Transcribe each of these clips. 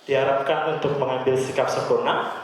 diharapkan untuk mengambil sikap sempurna.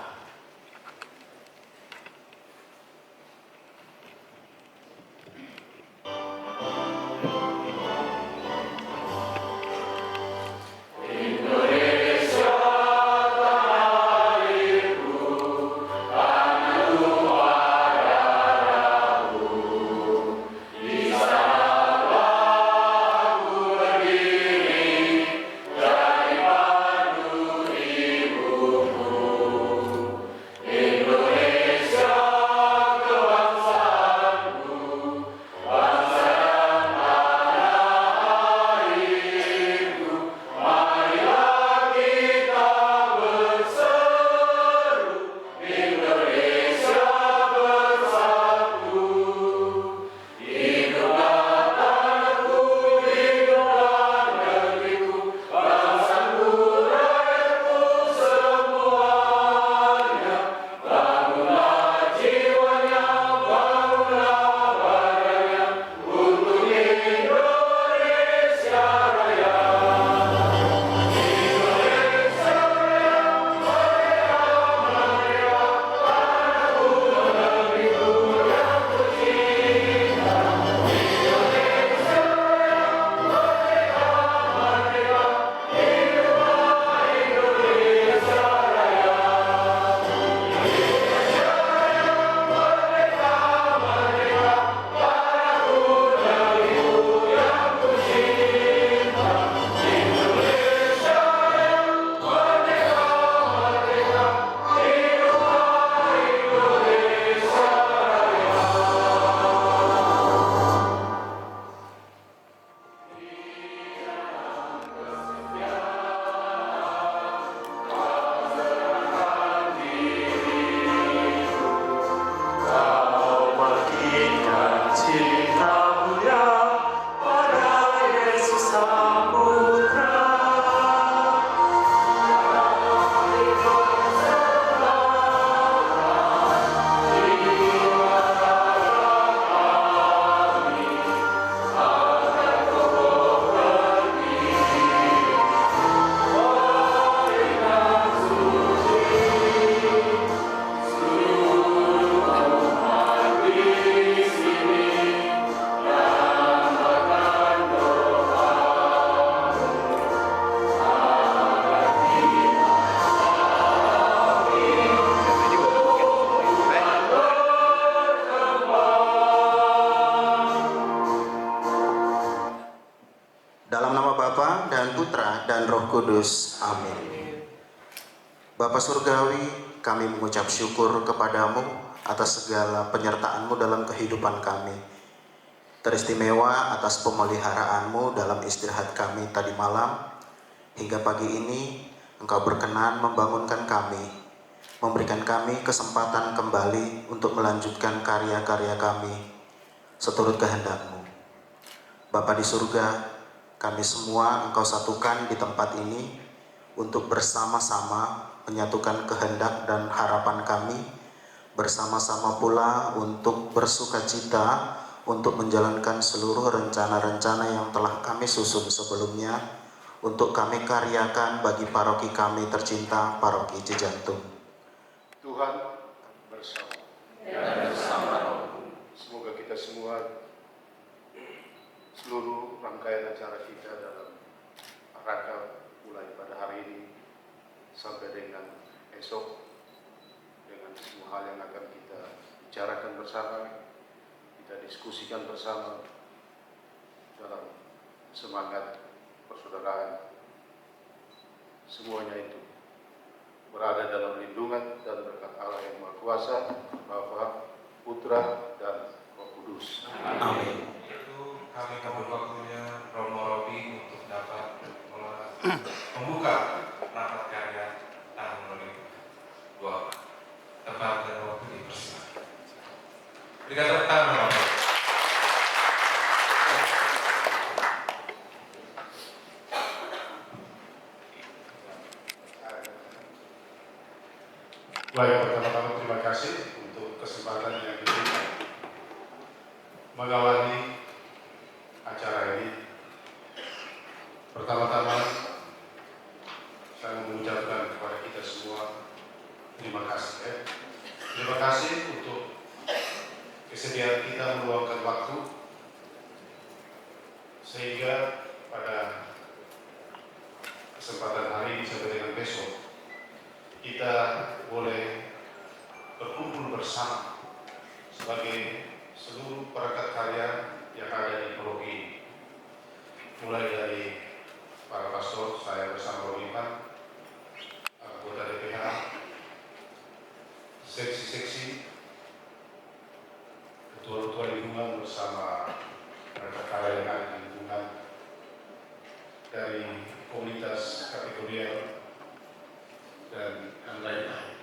Dalam nama Bapa dan Putra dan Roh Kudus. Amin. Bapa Surgawi, kami mengucap syukur kepadamu atas segala penyertaan-Mu dalam kehidupan kami. Teristimewa atas pemeliharaanmu dalam istirahat kami tadi malam. Hingga pagi ini, Engkau berkenan membangunkan kami, memberikan kami kesempatan kembali untuk melanjutkan karya-karya kami seturut kehendak-Mu. Bapa di surga, kami semua Engkau satukan di tempat ini untuk bersama-sama menyatukan kehendak dan harapan kami, bersama-sama pula untuk bersukacita untuk menjalankan seluruh rencana-rencana yang telah kami susun sebelumnya untuk kami karyakan bagi paroki kami tercinta, Paroki Cijantung. Tuhan bersama. Semoga kita semua, seluruh rangkaian acara kita dalam rangka mulai pada hari ini sampai dengan esok, dengan semua hal yang akan kita bicarakan bersama, kita diskusikan bersama dalam semangat persaudaraan, semuanya itu berada dalam lindungan dan berkat Allah yang Maha Kuasa, Bapa, Putra, dan Roh Kudus. Amin. Kami kabul waktunya Romo Robi untuk dapat membuka rapat karya tahun 2002. Tempat dan waktu dipersilakan. Berikan tepuk tangan, Romo. Baik, pertama-tama terima kasih untuk kesempatan yang diberikan mengawali acara ini. Pertama-tama saya mengucapkan kesediaan kita meluangkan waktu sehingga pada kesempatan hari ini sampai dengan besok kita boleh berkumpul bersama sebagai seluruh perangkat karya yang ada di Pulau ini, mulai dari para pastor, saya bersama Romipan, anggota DPH, seksi-seksi, ketua-ketua lingkungan bersama perangkat karya yang ada di lingkungan, dari komunitas kategorial dan lain-lain.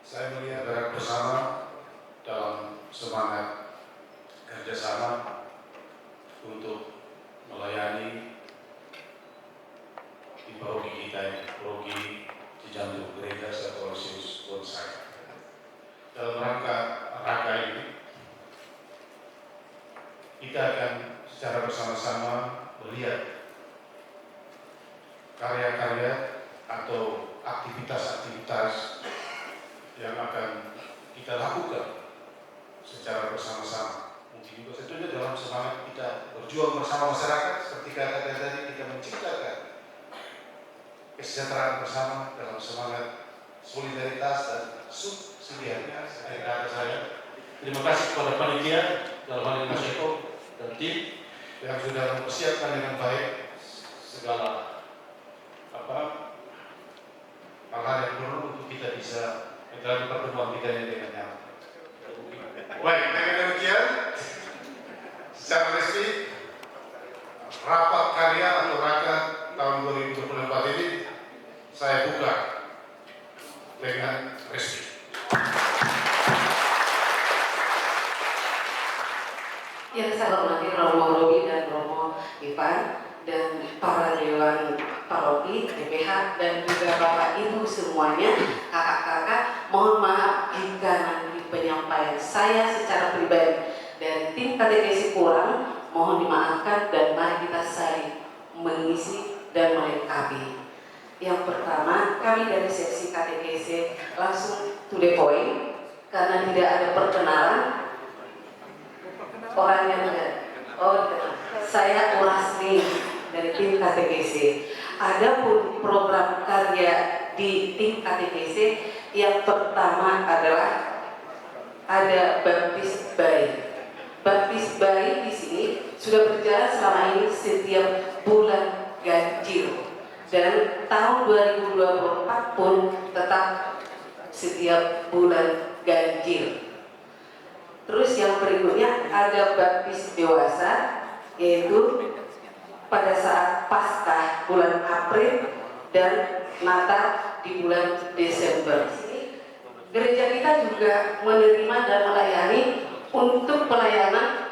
Saya melihat gerak bersama dalam semangat kerjasama untuk melayani di paroki kita ini, paroki di jantung gereja Santo Aloysius Bonsai. Dalam rangka ini, kita akan secara bersama-sama melihat karya-karya atau aktivitas-aktivitas yang akan kita lakukan secara bersama-sama. Mungkin juga tentunya dalam semangat kita berjuang bersama masyarakat, seperti kata tadi, kita menciptakan kesejahteraan bersama dalam semangat solidaritas dan subsidiaritas. Kata saya, terima kasih kepada panitia dalam hal ini Mas Eko dan tim yang sudah mempersiapkan dengan baik segala hal-hal yang perlu untuk kita bisa menjalani pertemuan kita ini dengan nyaman. Baik, dengan demikian secara resmi rapat karya atau rakat tahun 2024 ini saya buka dengan resmi. Yang saya hormati Romo Robi dan Romo Ipan dan para dewan paroki, DPH, dan juga Bapak Ibu semuanya, kakak-kakak, mohon maaf jika nanti penyampaian saya secara pribadi dari tim katekesi kurang, mohon dimaafkan dan mari kita saling mengisi dan melengkapi. Yang pertama, kami dari seksi katekesi langsung to the point karena tidak ada perkenalan orang yang saya ulas nih dari tim KTPC. Ada pun program karya di tim KTPC yang pertama adalah ada baptis bayi. Baptis bayi di sini sudah berjalan selama ini setiap bulan ganjil dan tahun 2024 pun tetap setiap bulan ganjil. Terus yang berikutnya ada baptis dewasa, yaitu pada saat Paskah bulan April dan Natal di bulan Desember. Gereja kita juga menerima dan melayani untuk pelayanan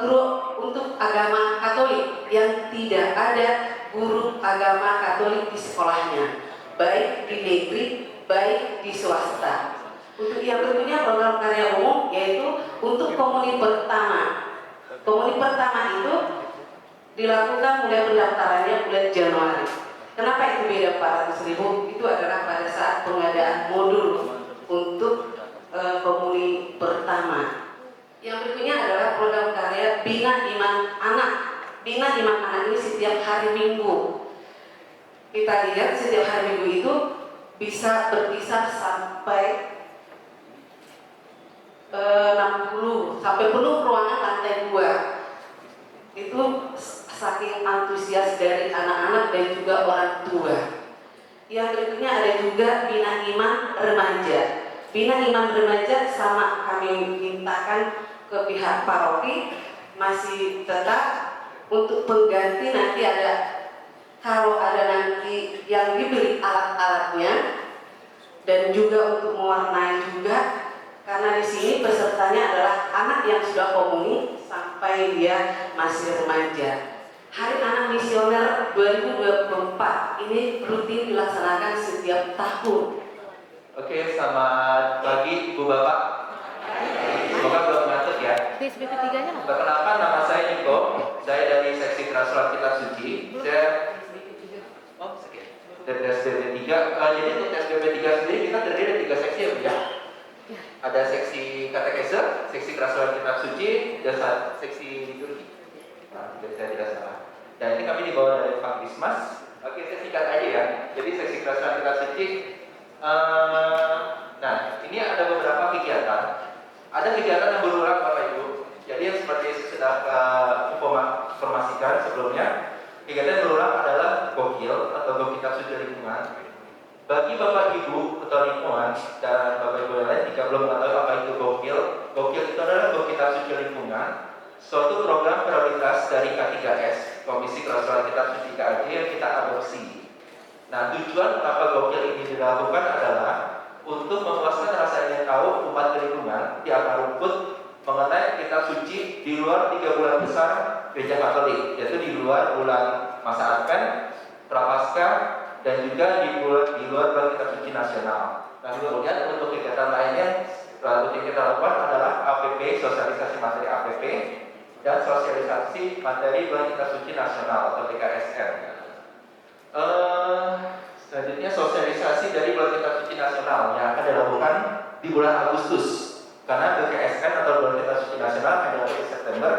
guru untuk agama Katolik yang tidak ada guru agama Katolik di sekolahnya, baik di negeri, baik di swasta. Untuk yang berikutnya program karya umum yaitu untuk komuni pertama. Komuni pertama itu dilakukan mulai pendaftarannya bulan Januari. Kenapa itu beda 400.000? Itu adalah pada saat pengadaan modul untuk komuni pertama. Yang berikutnya adalah program karya Bina Iman Anak. Bina Iman Anak ini setiap hari Minggu. Kita lihat setiap hari Minggu itu bisa berkisar sampai 60 sampai penuh ruangan lantai 2. Itu saking antusias dari anak-anak dan juga orang tua. Yang berikutnya ada juga Bina Iman Remaja. Bina Iman Remaja sama kami mintakan ke pihak paroki masih tetap untuk pengganti nanti ada, kalau ada nanti yang dibeli alat-alatnya dan juga untuk mewarnai juga. Karena di sini pesertanya adalah anak yang sudah komuni sampai dia masih remaja. Hari Anak Misioner 2024 ini rutin dilaksanakan setiap tahun. Oke, selamat pagi Ibu Bapak. Semoga belum ngantuk ya. PSBB 3-nya apa? Perkenalkan, nama saya Niko. Saya dari seksi Transfer Kitab Suci. Saya dari PSBB 3. Jadi untuk PSBB 3 sendiri kita terdiri dari 3 seksi ya Bu ya. Ada seksi katekese, seksi kerasulan kitab suci, dan seksi liturgi. Nah, jika saya tidak salah. Dan ini kami dibawa dari Pak Krismas. Oke, saya singkat aja ya. Jadi seksi kerasulan kitab suci. Nah, ini ada beberapa kegiatan. Ada kegiatan yang berulang Bapak Ibu. Jadi yang seperti saya sudah informasikan sebelumnya, kegiatan yang berulang adalah gokil atau go kitab suci lingkungan. Bagi Bapak Ibu atau lingkungan dan Bapak Ibu yang lain jika belum mengetahui apa itu gokil, gokil itu adalah go kitab suci lingkungan, suatu program prioritas dari K3S, Komisi Kerasulan Kitab Suci KAJ yang kita adopsi. Nah, tujuan kenapa gokil ini dilakukan adalah untuk memuaskan rasa ingin tahu umat lingkungan di akar rumput mengenai kitab suci di luar 3 bulan besar Gereja Katolik, yaitu di luar bulan masa Advent, Prapaskah, dan juga di luar bulan kitab suci nasional. Nah, kemudian untuk kegiatan lainnya yang kita lakukan adalah APP, sosialisasi materi APP, dan sosialisasi materi bulan kitab suci nasional atau BKSN. Selanjutnya sosialisasi dari bulan kitab suci nasional yang akan dilakukan di bulan Agustus, karena BKSN atau bulan kitab suci nasional akan dilakukan di September.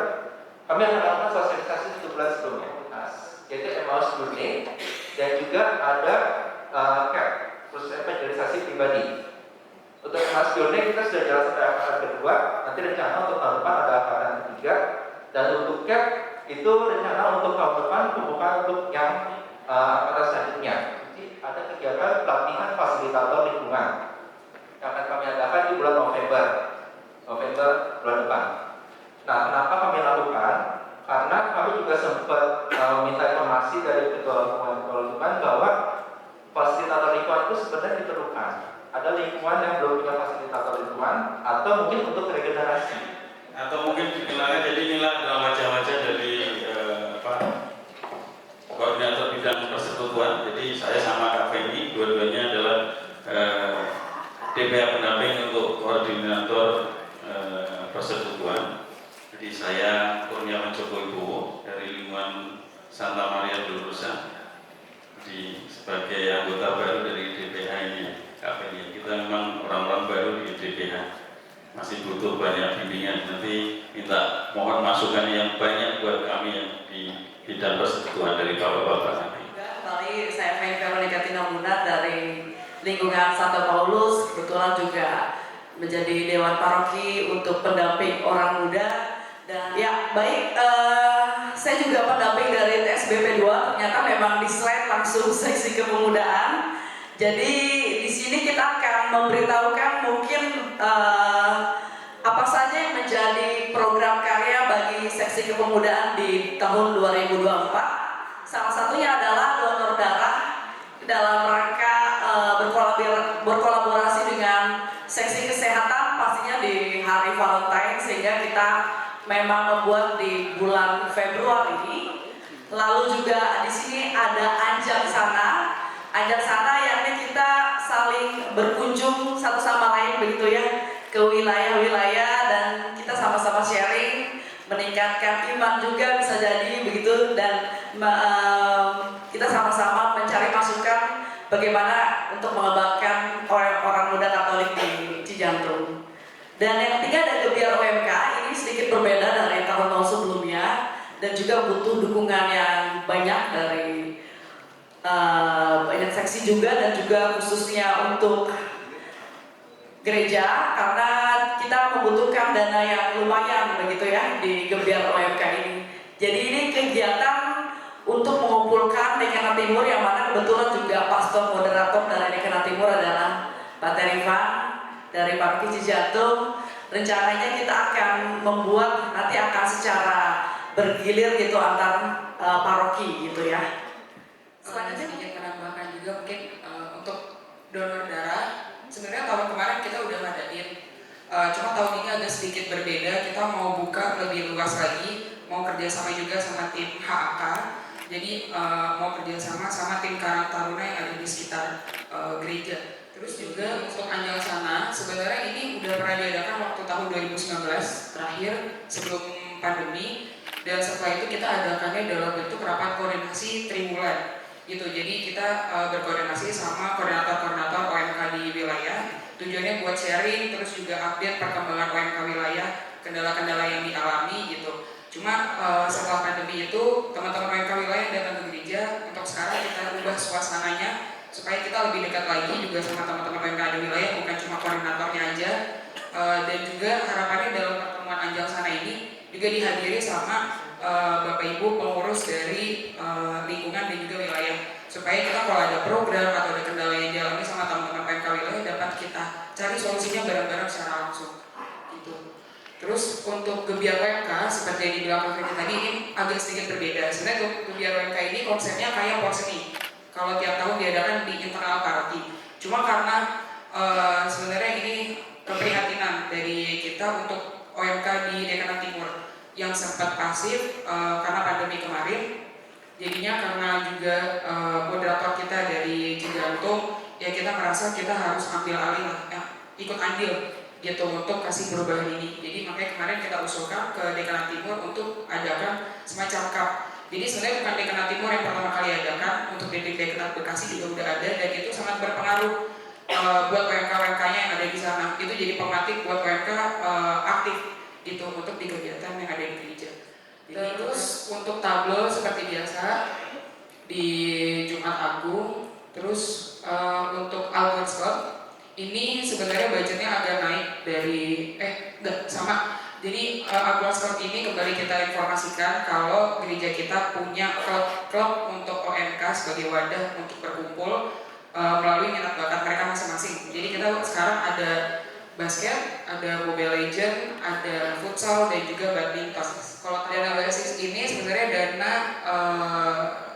Kami akan melakukan sosialisasi 1 bulan sebelumnya, yaitu Emmaus Journey, dan juga ada CAP, proses evangelisasi pribadi. Untuk Emmaus Journey kita sudah jalan sampai angkatan kedua, nanti rencana untuk tahun depan ada angkatan ketiga, dan untuk CAP itu rencana untuk tahun depan pembukaan untuk yang angkatan selanjutnya. Jadi ada kegiatan pelatihan fasilitator lingkungan yang akan kami adakan di bulan November bulan depan. Nah, kenapa kami lakukan? Karena kami juga sempat minta informasi dari Ketua Lingkungan bahwa fasilitator lingkungan itu sebenarnya diperlukan. Ada lingkungan yang belum punya fasilitator lingkungan, atau mungkin untuk regenerasi, atau mungkin dikenalnya jadi inilah adalah wajah-wajah dari koordinator bidang persekutuan. Jadi saya sama Kak Feni, dua-duanya adalah DPA pendamping untuk koordinator persekutuan. Jadi saya Kurniawan Joko Ibowo dari lingkungan Santa Maria Dolorosa, sebagai anggota baru dari DPH ini, Kak Feni. Kita memang orang-orang baru di DPH, masih butuh banyak bimbingan. Nanti minta mohon masukan yang banyak buat kami yang di bidang persekutuan dari bapak-bapak nanti. Kembali saya Feni Veronica Tinamunat dari lingkungan Santo Paulus, kebetulan juga menjadi Dewan Paroki untuk pendamping orang muda. Dan ya baik, saya juga pendamping dari TSBP 2. Ternyata memang di slide langsung seksi kepemudaan. Jadi di sini kita akan memberitahukan mungkin apa saja yang menjadi program karya bagi seksi kepemudaan di tahun 2024. Salah satunya adalah donor darah dalam rangka berkolaborasi dengan seksi kesehatan, pastinya di hari Valentine, sehingga kita memang membuat di bulan Februari. Lalu juga di sini ada Anjang Sana yakni kita saling berkunjung satu sama lain begitu ya ke wilayah-wilayah, dan kita sama-sama sharing, meningkatkan iman juga bisa jadi begitu, dan kita sama-sama mencari masukan bagaimana untuk mengembangkan orang muda Katolik di Cijantung. Dan yang ketiga ada Gebiar OMK, ini sedikit berbeda dari tahun-tahun sebelumnya dan juga butuh dukungan yang banyak dari banyak seksi juga, dan juga khususnya untuk gereja, karena kita membutuhkan dana yang lumayan begitu ya di Gebiar OMK ini. Jadi ini kegiatan untuk mengumpulkan Dekana Timur, yang mana kebetulan juga pastor moderator dari Dekana Timur adalah Pak Terivan dari Paroki Cijantung. Rencananya kita akan membuat, nanti akan secara bergilir gitu antar paroki gitu ya. Selanjutnya sedikit menambahkan juga mungkin untuk donor darah. Sebenarnya tahun kemarin kita udah ngadain, cuma tahun ini agak sedikit berbeda. Kita mau buka lebih luas lagi, mau kerjasama juga sama tim HAK. Jadi mau kerjasama sama tim Karang Taruna yang ada di sekitar gereja. Terus juga untuk Anjang Sana, sebenarnya ini udah pernah diadakan waktu tahun 2019 terakhir sebelum pandemi, dan setelah itu kita adakannya dalam bentuk rapat koordinasi triwulan gitu. Jadi kita berkoordinasi sama koordinator-koordinator OMK di wilayah, tujuannya buat sharing, terus juga update perkembangan OMK wilayah, kendala-kendala yang dialami gitu. Cuma setelah pandemi itu teman-teman OMK wilayah yang datang ke gereja, untuk sekarang kita ubah suasananya supaya kita lebih dekat lagi juga sama teman-teman OMK di wilayah, bukan cuma koordinatornya aja. Dan juga harapannya dalam pertemuan Anjal Sana ini juga dihadiri sama Bapak Ibu pengurus dari lingkungan dan juga wilayah, supaya kita kalau ada program atau ada kendala yang dialami sama teman-teman PMK wilayah dapat kita cari solusinya bareng-bareng secara langsung gitu. Terus untuk gebiar OMK seperti yang dibilang Pak Freddy tadi, ini agak sedikit berbeda. Sebenarnya gebiar OMK ini konsepnya kayak porseni, kalau tiap tahun diadakan di internal paroki. Cuma karena sebenarnya ini keprihatinan dari kita untuk OMK di Dekanat Timur yang sempat pasif karena pandemi kemarin. Jadinya karena juga moderator kita dari Cigantung, ya kita merasa kita harus ambil alih lah, ikut andil gitu untuk kasih perubahan ini. Jadi makanya kemarin kita usulkan ke Dekanat Timur untuk adakan semacam cup. Jadi sebenarnya bukan Dekanat Timur yang pertama kali adakan, untuk Dekanat Bekasi juga udah ada, dan itu sangat berpengaruh buat OMK-OMK-nya yang ada di sana. Itu jadi pematih buat OMK aktif gitu untuk di kegiatan yang ada di gereja. Terus untuk tabel seperti biasa di Jumat Agung. Terus untuk Algon Scott ini sebenarnya budgetnya agak naik dari enggak sama. Jadi Algon Scott ini kembali kita informasikan kalau gereja kita punya klub untuk OMK sebagai wadah untuk berkumpul melalui minat bakat mereka masing-masing. Jadi kita sekarang ada basket, ada Mobile Legend, ada futsal, dan juga badminton. Kalau dana basis ini sebenarnya dana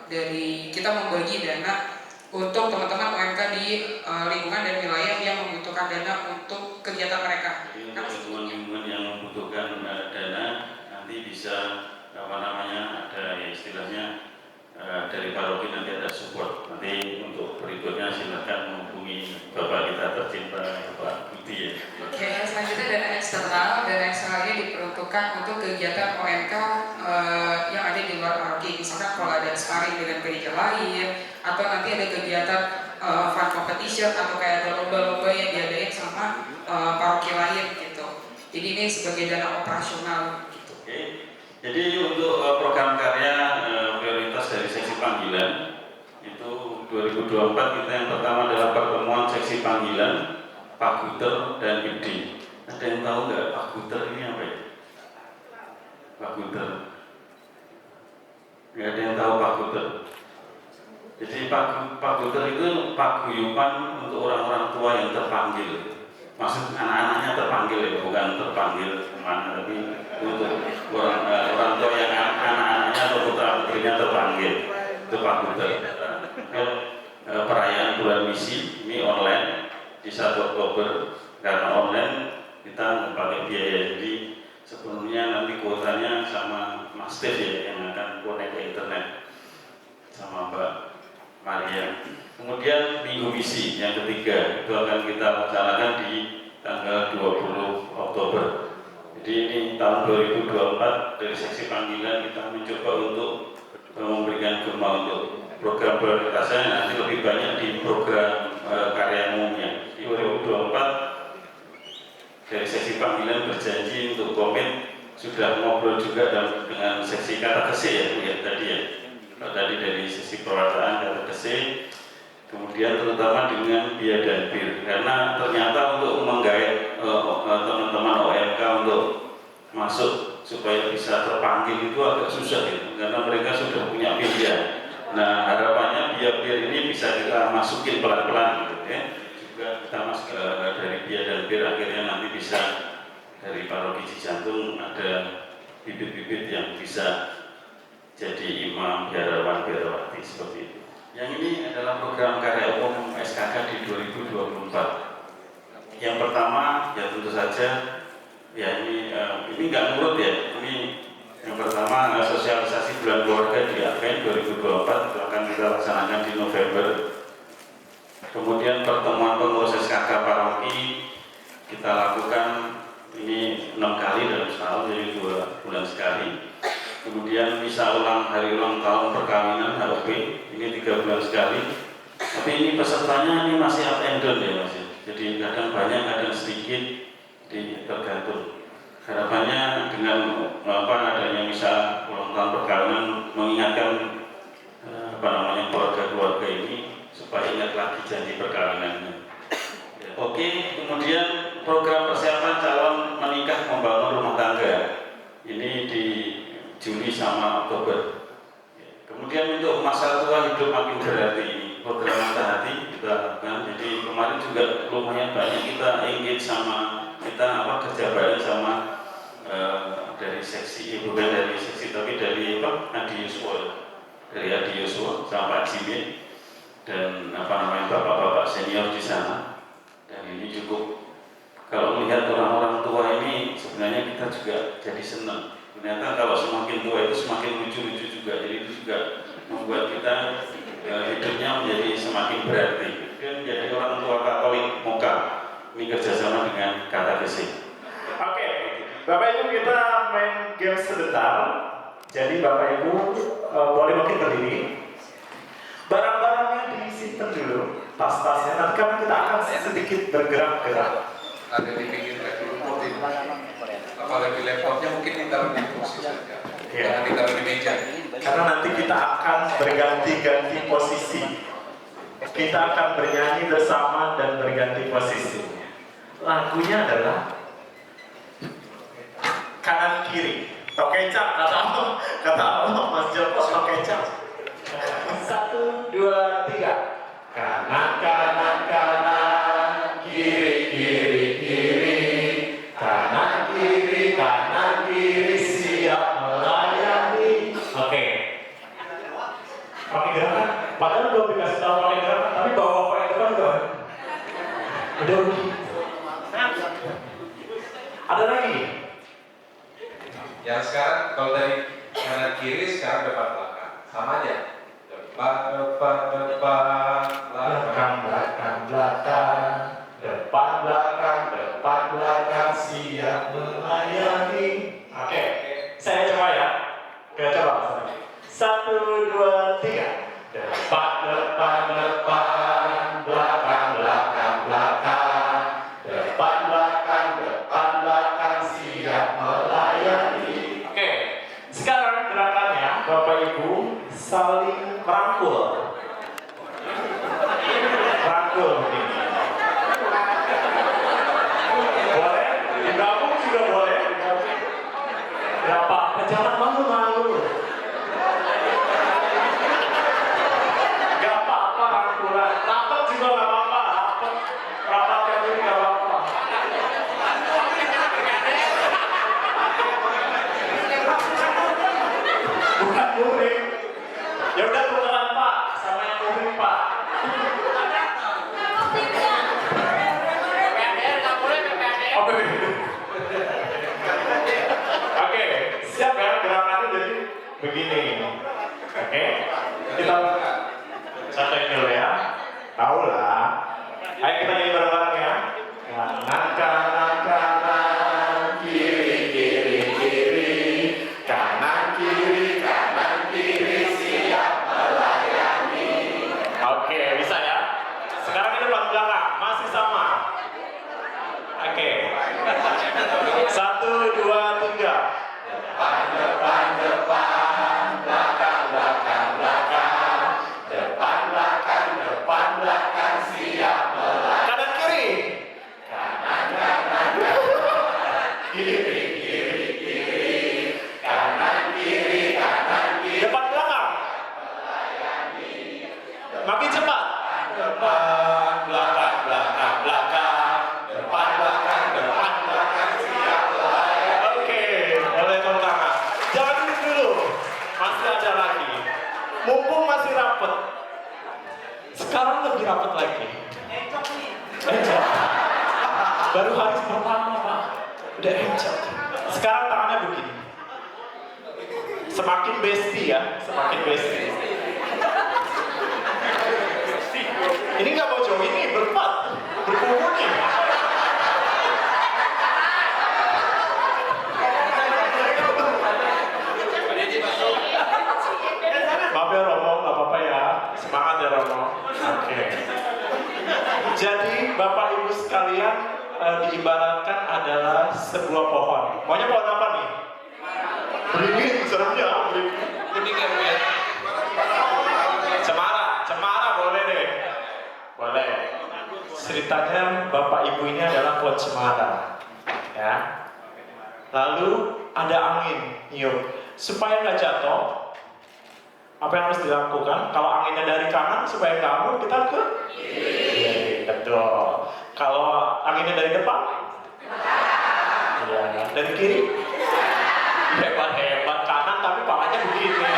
dari kita membagi dana untuk teman-teman OMK di lingkungan dan wilayah yang membutuhkan dana untuk kegiatan mereka. Jadi untuk lingkungan yang membutuhkan dana nanti bisa ada istilahnya dari paroki nanti ada support. Nanti untuk berikutnya silakan menghubungi Bapak kita tercinta Bapak Budi ya. Oke, selanjutnya dana eksternal. Dana eksternal ini diperuntukkan untuk kegiatan OMK yang ada di luar paroki. Misalkan kalau ada sparring dengan gereja lain, atau nanti ada kegiatan fun competition, atau kayak ada lomba-lomba yang diadain sama paroki lain gitu. Jadi ini sebagai dana operasional gitu. Oke. Jadi untuk program karya prioritas dari seksi panggilan itu 2024 kita yang pertama adalah pertemuan seksi panggilan Pak Guter dan Ibdi. Ada yang tahu nggak Pak Guter ini apa ya? Pak Guter. Nggak ada yang tahu Pak Guter. Jadi Pak Guter itu paguyuban untuk orang-orang tua yang terpanggil. Maksud anak-anaknya terpanggil ya, bukan terpanggil kemana, tapi untuk orang tua yang anak-anaknya atau putra-putrinya terpanggil. Itu Pak Guter. Perayaan bulan misi ini online di 1 Oktober. Karena online kita nggak pakai biaya, jadi sebelumnya nanti kuotanya sama Mas Steve ya yang akan connect ke internet sama Mbak Maria. Kemudian minggu misi yang ketiga itu akan kita laksanakan di tanggal 20 Oktober. Jadi ini tahun 2024 dari seksi panggilan kita mencoba untuk memberikan gema untuk program prioritasnya nanti lebih banyak di program karya umumnya. Di 2024 dari seksi panggilan berjanji untuk komit sudah ngobrol juga dengan seksi katekese ya Bu ya tadi ya. Tadi dari sisi perwataan katekese, kemudian terutama dengan biaya dan bir, karena ternyata untuk menggait teman-teman OMK untuk masuk supaya bisa terpanggil itu agak susah ya, karena mereka sudah punya biaya. Nah harapannya biaya bir ini bisa kita masukin pelan-pelan gitu ya. Juga kita masuk dari biaya dan bir, akhirnya nanti bisa dari paroki Cijantung ada bibit-bibit yang bisa jadi imam, biarawan, biarawati seperti itu. Yang ini adalah program karya umum SKK di 2024. Yang pertama ya tentu saja ya ini nggak nurut ya. Ini yang pertama sosialisasi bulan keluarga di Advent 2024 itu akan kita laksanakan di November. Kemudian pertemuan pengurus SKK paroki kita lakukan ini 6 kali dalam setahun, jadi 2 bulan sekali. Kemudian misa ulang hari ulang tahun perkawinan HUP ini 3 bulan sekali. Tapi ini pesertanya ini masih up and down ya Mas. Jadi kadang banyak, kadang sedikit, tergantung. Harapannya dengan adanya misal ulang tahun perkawinan mengingatkan keluarga-keluarga ini supaya ingat lagi janji perkawinannya. Oke, kemudian program persiapan calon menikah membangun rumah tangga ini di Juli sama Oktober. Kemudian untuk masa tua hidup makin berarti ini program mata hati kita lakukan. Jadi kemarin juga lumayan banyak kita engage sama kita kerja bareng sama dari seksi bukan dari seksi tapi dari Adi Yuswo sama Pak Jimin dan bapak-bapak senior di sana. Dan ini cukup, kalau melihat orang-orang tua ini sebenarnya kita juga jadi senang. Ternyata kalau semakin tua itu semakin lucu-lucu juga, jadi itu juga membuat kita hidupnya menjadi semakin berarti. Dan menjadi orang tua Katolik Moka ini kerjasama dengan KTPC. Oke, Bapak Ibu kita main game sebentar. Jadi Bapak Ibu boleh mungkin berdiri. Barang-barangnya disimpan dulu, tas-tasnya. Nanti kan kita akan sedikit bergerak-gerak. Ada di pinggir dulu mungkin. Apalagi laptopnya mungkin ditaruh di kursi saja. Jangan ditaruh di meja. Karena nanti kita akan berganti-ganti posisi. Kita akan bernyanyi bersama dan berganti posisi. Lagunya adalah kanan kiri. Tokecap kata Allah Mas Joko tokecap. 1, 2, 3. Kanan kanan kanan, kiri kiri kiri, kanan kiri siap melayani. Oke, gerakan. Padahal belum dikasih tahu pakai gerakan, tapi bawa itu kan udah rugi. Ada lagi? Yang sekarang kalau dari kanan kiri sekarang depan belakang sama aja. Depan belakang siap melayani. Oke, saya coba ya. Kita coba. 1, 2, 3. Depan belakang siap melayani. Oke, sekarang gerakannya Bapak Ibu saling merangkul. Rangkul begini. Boleh? Digabung juga boleh. Berapa? Jangan malu-malu. Gak apa-apa rangkulan. Rapat juga gak apa-apa. Rapat yang ini gak apa-apa. Bukan muring. Ya udah tukeran Pak, sama yang muring Pak. Oke, siap ya gerakannya jadi begini. Oke, kita santai dulu ya. Tahu lah. Ayo kita nyanyi bareng-bareng ya. Kanan, kiri, kanan, kiri, siap melayani. Oke, bisa ya. Sekarang kita belakang, masih sama. Oke. 1, 2, 3. Depan, belakang, siap melayani. Kanan, kiri. Kiri. Kanan, kiri. Depan, belakang. Makin cepat. Depan, belakang. Depan, belakang, siap melayani. Oke, boleh tepuk tangan. Jangan dulu. Masih ada lagi. Mumpung masih rapet. Sekarang lebih rapet lagi. Encok. Baru hari pertama Pak. Udah encok. Sekarang tangannya begini. Semakin bestie ya. Semakin bestie. Ini nggak mau jauh ini berempat. Berkumpul nih. Maaf ya Romo, nggak apa-apa ya. Semangat ya Romo. Oke. Jadi Bapak Ibu sekalian diibaratkan adalah sebuah pohon. Maunya pohon apa nih? Beringin, seremnya beringin. Kuning ya, Bu ya? Cemara boleh deh. Boleh. Ceritanya bapak ibu ini adalah pohon cemara. Ya. Lalu ada angin niup. Supaya nggak jatuh, apa yang harus dilakukan? Kalau anginnya dari kanan supaya nggak ambruk, kita ke kiri. Betul. Kalau anginnya dari depan? Iya. Dari kiri? Hebat kanan tapi palanya begini.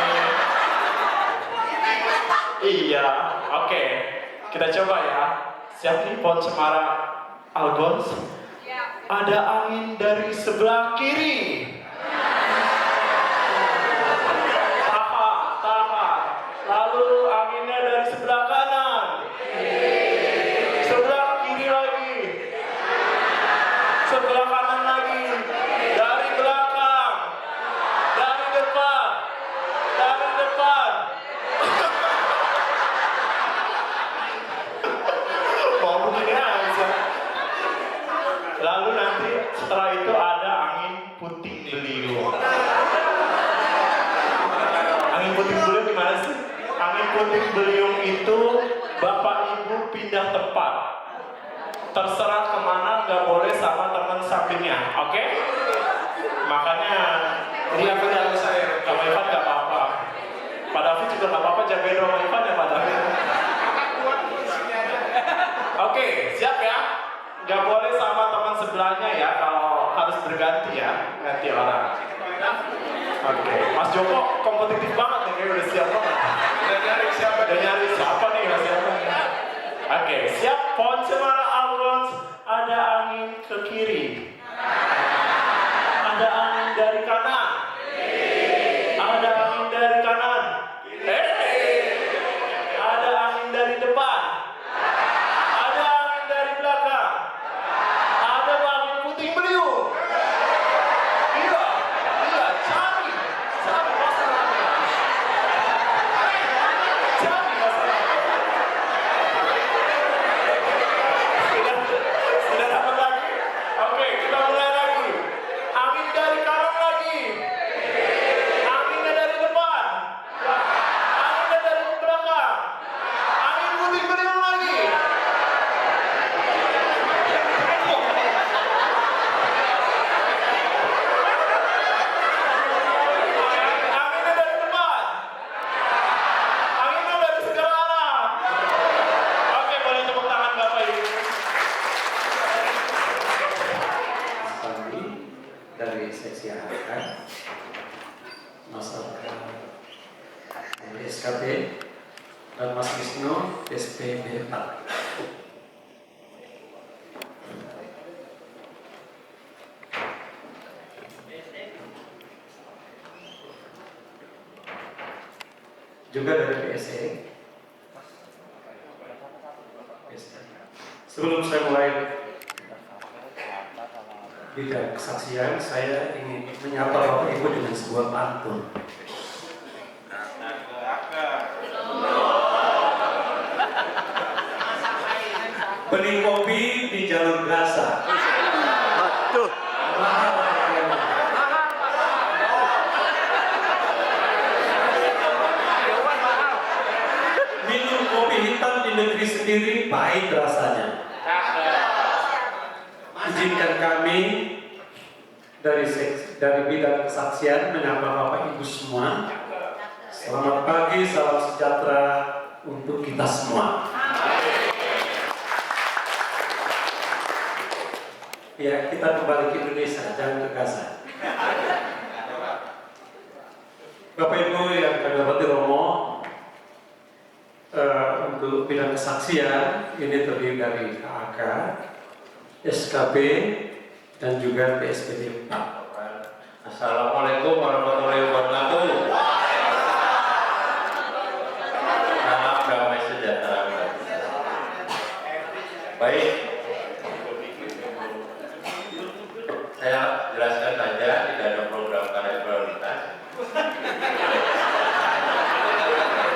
Iya. Oke. Kita coba ya. Siap nih pohon cemara Algons? Ada angin dari sebelah kiri. Tahan. Lalu anginnya dari sebelah kanan. Sebelah kiri lagi. Sebelah kanan lagi. Dari belakang. Dari depan. Mau begini aja. Lalu nanti setelah itu ada angin puting beliung. Angin puting beliung gimana sih? Angin puting beliung itu bapak ibu pindah tempat. Terserah kemana, nggak boleh sama teman sampingnya, oke? Makanya ini aku jalan saya, Kak Ivan nggak apa-apa. Pak David juga nggak apa-apa, jagain rumah Ivan ya Pak David. Oke, siap ya? Nggak boleh sama teman sebelahnya ya, kalau harus berganti ya, ganti orang. Oke, Mas Joko kompetitif banget nih, kayak udah siap banget. Udah nyari siapa nih, Mas siapa nih? Oke, siap. Pohon cemara Algons, ada angin ke kiri. Ada angin dari kanan. Ada angin dari kanan. Ada angin dari depan. Ada angin dari belakang. Ada angin puting beliung. Iya, cari masalahnya. Cari masalahnya. Sudah dapat lagi? Oke, kita mulai lagi. Angin dari kanan lagi. Anginnya dari depan. Anginnya dari belakang. Angin puting beliung lagi. Anginnya dari depan. Anginnya dari segala arah. Oke, boleh tepuk tangan Bapak Ibu. Kami dari seksi AHK Mas Alka dari SKP dan Mas Wisnu SPB 4. Juga dari PSE. Sebelum saya mulai bidang kesaksian, saya ingin menyapa Bapak Ibu dengan sebuah pantun. Beli kopi di jalur Gaza. Aduh. Mahal harganya. Minum kopi hitam di negeri sendiri pahit rasanya. Izinkan kami dari bidang kesaksian menyapa Bapak Ibu semua. Selamat pagi, salam sejahtera untuk kita semua. Ya, kita kembali ke Indonesia, jangan ke Gaza. Bapak Ibu yang kami hormati Romo, untuk bidang kesaksian ini terdiri dari KAK, SKB, dan juga PSPB 4. Assalamualaikum warahmatullahi wabarakatuh. Salam damai sejahtera. Baik, saya jelaskan saja, tidak ada program karya prioritas.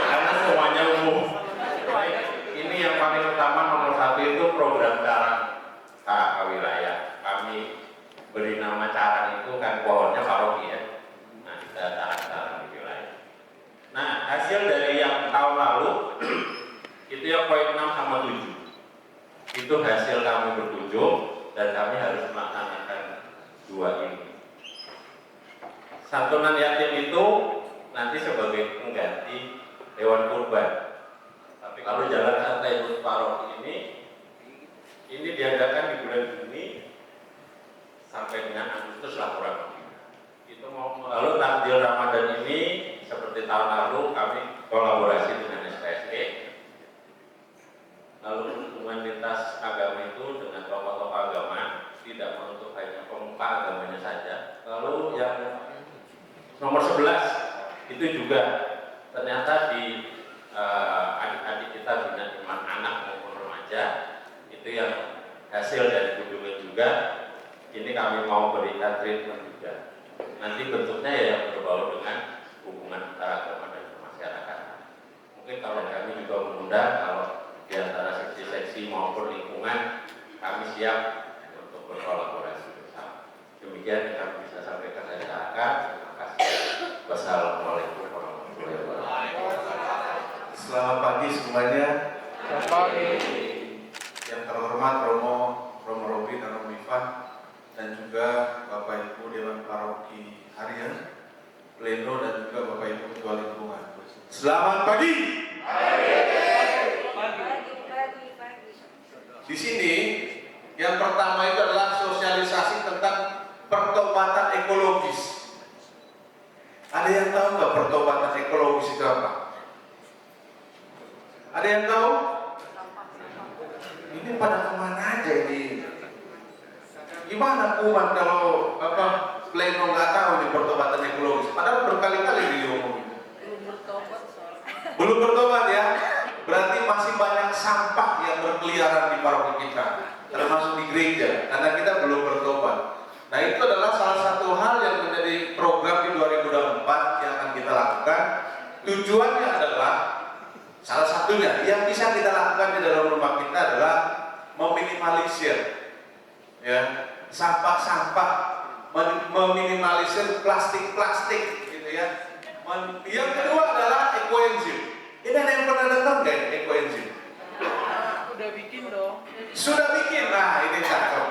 Karena semuanya umum. Baik, ini yang paling utama nomor 1 itu program karang. santunan yatim itu nanti sebagai pengganti hewan kurban. Tapi kalau jalan santai Gus Paroki ini diadakan di bulan Juni sampai dengan Agustus lah kurang lebih. Itu mau lalu takjil Ramadan ini seperti tahun lalu kami kolaborasi dengan SPSE. Lalu hubungan lintas agama itu dengan tokoh-tokoh agama tidak menutup hanya pemuka agamanya saja. Lalu yang nomor 11 itu juga ternyata di adik-adik kita bina iman anak maupun remaja itu yang hasil dari kunjungan juga ini kami mau berikan treatment juga. Nanti bentuknya ya yang berbau dengan hubungan antara agama dan masyarakat. Mungkin kalau kami juga mengundang kalau di antara seksi-seksi maupun lingkungan kami siap untuk berkolaborasi bersama. Demikian yang kami bisa sampaikan dari kakak. Terima kasih. Wassalamualaikum warahmatullahi wabarakatuh. Selamat pagi semuanya. Selamat pagi. Yang terhormat Romo Robi dan Romo Ivan dan juga Bapak Ibu Dewan Paroki Harian, Pleno dan juga Bapak Ibu Ketua Lingkungan. Selamat pagi. Di sini yang pertama itu adalah sosialisasi tentang pertobatan ekologis. Ada yang tahu nggak pertobatan ekologis itu apa? Ada yang tahu? Ini pada kemana aja ini? Gimana kuman kalau Pleno nggak tahu di pertobatan ekologis? Padahal berkali-kali diomongin. Belum bertobat ya? Berarti masih banyak sampah yang berkeliaran di paroki kita, termasuk di gereja, karena kita belum bertobat. Nah itu adalah salah satu hal yang menjadi program di 2024 yang akan kita lakukan. Tujuannya adalah salah satunya yang bisa kita lakukan di dalam rumah kita adalah meminimalisir ya sampah-sampah, meminimalisir plastik-plastik gitu ya. Yang kedua adalah ekoenzim. Ini ada yang pernah dengar nggak ekoenzim? Udah bikin dong. Sudah bikin, nah ini cakep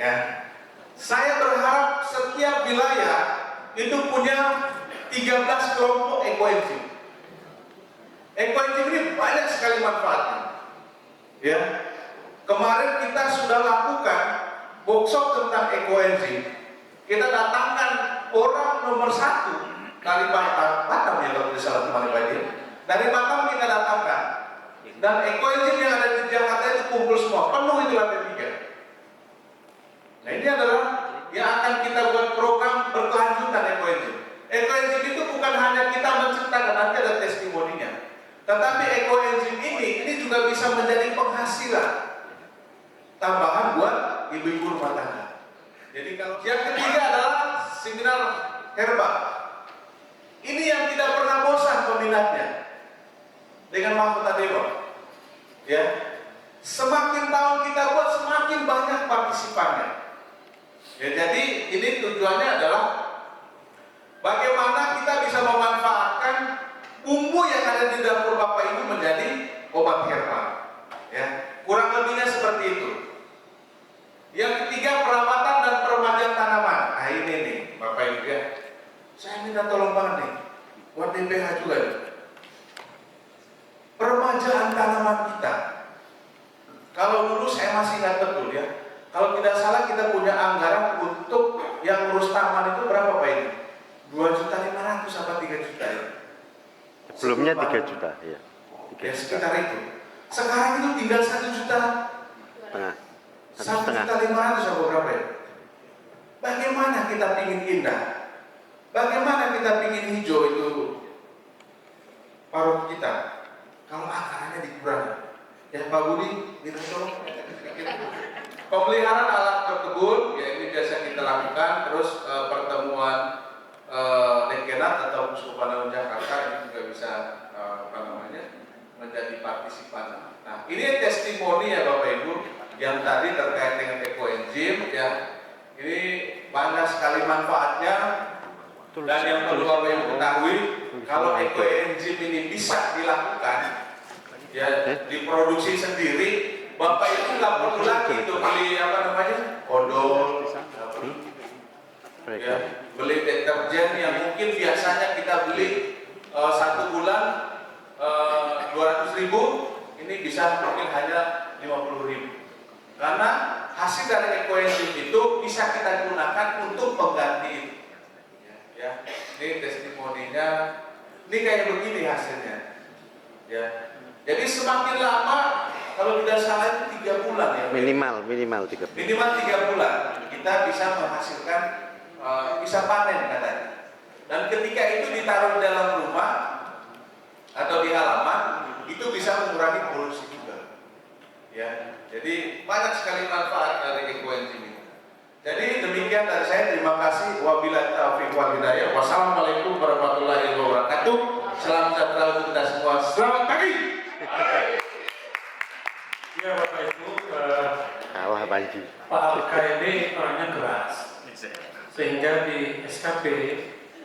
ya. Saya berharap setiap wilayah itu punya 13 kelompok ekoenzim. Ekoenzim ini banyak sekali manfaatnya. Ya, kemarin kita sudah lakukan workshop tentang ekoenzim. Kita datangkan orang nomor 1 dari Batam ya kalau tidak salah kemarin Pak. Dari Batam kita datangkan. Dan ekoenzim yang ada di Jakarta itu kumpul semua, penuh itu lantai 3. Nah ini adalah yang akan kita buat program berkelanjutan ekoenzim. Ekoenzim itu bukan hanya kita menciptakan, nanti ada testimoninya. Tetapi ekoenzim ini juga bisa menjadi penghasilan tambahan buat ibu-ibu rumah tangga. Jadi kalau yang ketiga adalah seminar herbal. Ini yang tidak pernah bosan peminatnya dengan mahkota dewa. Ya, semakin tahun kita buat semakin banyak partisipannya. Ya, jadi ini tujuannya adalah bagaimana kita bisa memanfaatkan bumbu yang ada di dapur Bapak Ibu menjadi obat herbal. Ya, kurang lebihnya seperti itu. Yang ketiga perawatan dan peremajaan tanaman. Nah ini nih Bapak Ibu ya. Saya minta tolong banget nih buat DPH juga nih. Peremajaan tanaman kita. Kalau dulu saya masih ingat betul ya. Kalau tidak salah kita punya anggaran untuk yang ngurus taman itu berapa Pak ini? 2.500.000 sampai 3 juta ya. Sebelumnya 3 juta ya. 3 ya juta. sekitar itu. Sekarang itu tinggal 1 juta. Setengah. 1.500.000 sampai berapa ya? Bagaimana kita ingin indah? Bagaimana kita ingin hijau itu paroki kita? Kalau akarnya dikurangi. Ya Pak Budi, minta tolong. Pemeliharaan alat berkebun, ya ini biasa kita lakukan. Terus pertemuan Dekenat atau Keuskupan Agung Jakarta ini juga bisa menjadi partisipan. Nah ini testimoni ya Bapak Ibu yang tadi terkait dengan ekoenzim ya. Ini banyak sekali manfaatnya. Dan yang perlu Bapak Ibu ketahui, kalau ekoenzim ini bisa dilakukan, ya diproduksi sendiri, Bapak Ibu nggak perlu lagi untuk beli odol, ya, beli deterjen yang mungkin biasanya kita beli 1 bulan 200.000, ini bisa mungkin hanya 50.000. Karena hasil dari ekoenzim itu bisa kita gunakan untuk pengganti itu. Ya, ini testimoninya, ini kayak begini hasilnya. Ya, jadi semakin lama, kalau tidak salah itu 3 bulan ya. Minimal 3 bulan. Minimal 3 bulan kita bisa menghasilkan, bisa panen katanya. Dan ketika itu ditaruh di dalam rumah atau di halaman, itu bisa mengurangi polusi juga. Ya, jadi banyak sekali manfaat dari ekoenzim ini. Jadi demikian dari saya, terima kasih. Wabillahi taufiq wal hidayah. Wassalamualaikum warahmatullahi wabarakatuh. Salam sejahtera untuk kita semua. Selamat pagi. Ya Bapak Ibu, Kalah Panji. Pak Alka ini orangnya keras, sehingga di SKP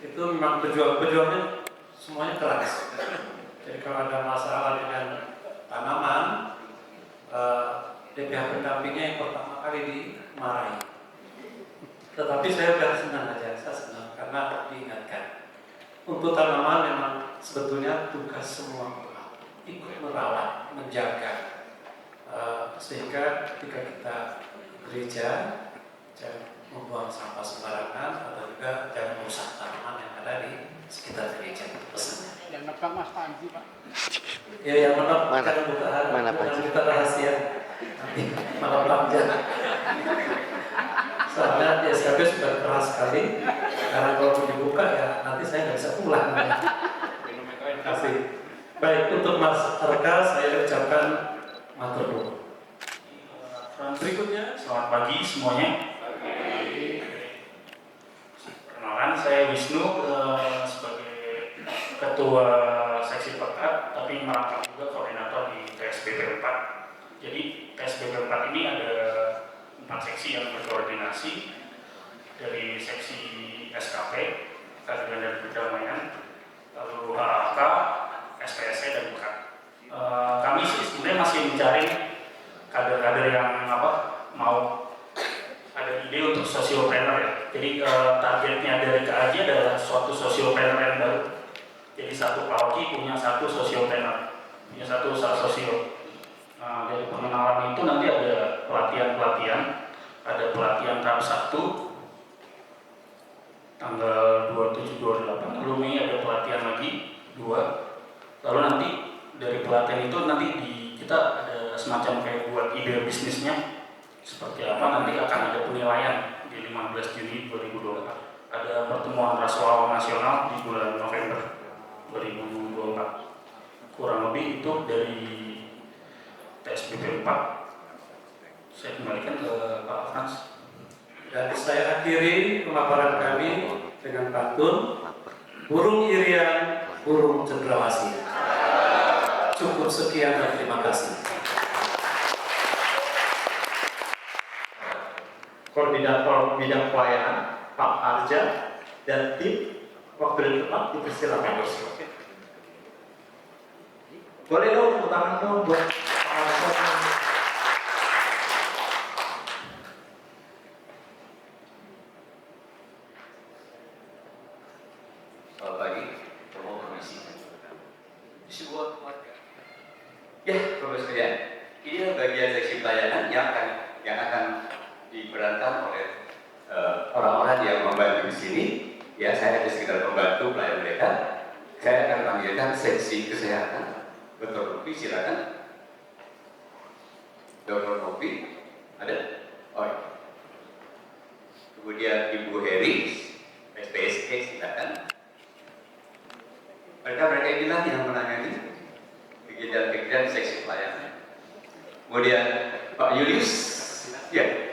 itu memang pejuang-pejuangnya semuanya keras. Jadi kalau ada masalah dengan tanaman, pihak pendampingnya yang pertama kali dimarahi. Tetapi saya sudah senang aja, saya senang karena diingatkan. Untuk tanaman memang sebetulnya tugas semua ikut merawat, menjaga. Sehingga ketika kita gereja, jangan membuang sampah sembarangan atau juga jangan merusak tanaman yang ada di sekitar gereja. Pesannya. Yang nebak Mas Panji, Pak. Ya, yang mana buka rahasia. Nanti malah panjang. Soalnya di SKP sudah keras sekali. Karena kalau dibuka ya nanti saya nggak bisa pulang. Terima kasih. Baik, untuk Mas Arka saya ucapkan matur nuwun. Berikutnya, selamat pagi semuanya. Perkenalkan, saya Wisnu sebagai Ketua Seksi Pekat, tapi merangkap juga koordinator di PSBB 4. Jadi PSBB 4 ini ada 4 seksi yang berkoordinasi, dari seksi SKP, Keadilan dan Perdamaian, lalu HAK, SPSC dan Pekat. Kami sih sebenarnya masih mencari kader-kader yang mau ada ide untuk sosiopreneur ya. Jadi targetnya dari KAJ adalah suatu sosiopreneur yang baru. Jadi satu paroki punya satu sosiopreneur, punya satu sosio. Nah, dari pengenalan itu nanti ada pelatihan-pelatihan, ada pelatihan tahap 1 tanggal 27-28, lalu Mei ada pelatihan lagi 2, lalu nanti dari pelatihan itu nanti kita ada semacam kayak buat ide bisnisnya seperti apa, nanti akan ada penilaian di 15 Juni 2024. Ada pertemuan rasual nasional di bulan November 2024. Kurang lebih itu dari PSBB 4. Saya kembalikan ke Pak Frans. Dan saya akhiri pemaparan kami dengan pantun burung irian, burung cendrawasih. Cukup sekian dan terima kasih. Koordinator bidang pelayanan Pak Arja dan tim, waktu dan tempat dipersilakan. Boleh dong tepuk tangan dong buat Pak Arja. Selamat pagi, mohon permisi. Di sebuah keluarga. Ya, Bapak sekalian, ini adalah bagian seksi pelayanan yang akan diperankan oleh orang-orang yang membantu di sini. Ya, saya hanya sekedar membantu pelayan mereka. Saya akan panggilkan seksi kesehatan. Dr. Novi, silakan. Dr. Novi, ada? Oh, ya. Kemudian Ibu Heri, SPSK, silakan. Mereka inilah yang menangani kegiatan-kegiatan seksi pelayanan. Kemudian Pak Julius, ya,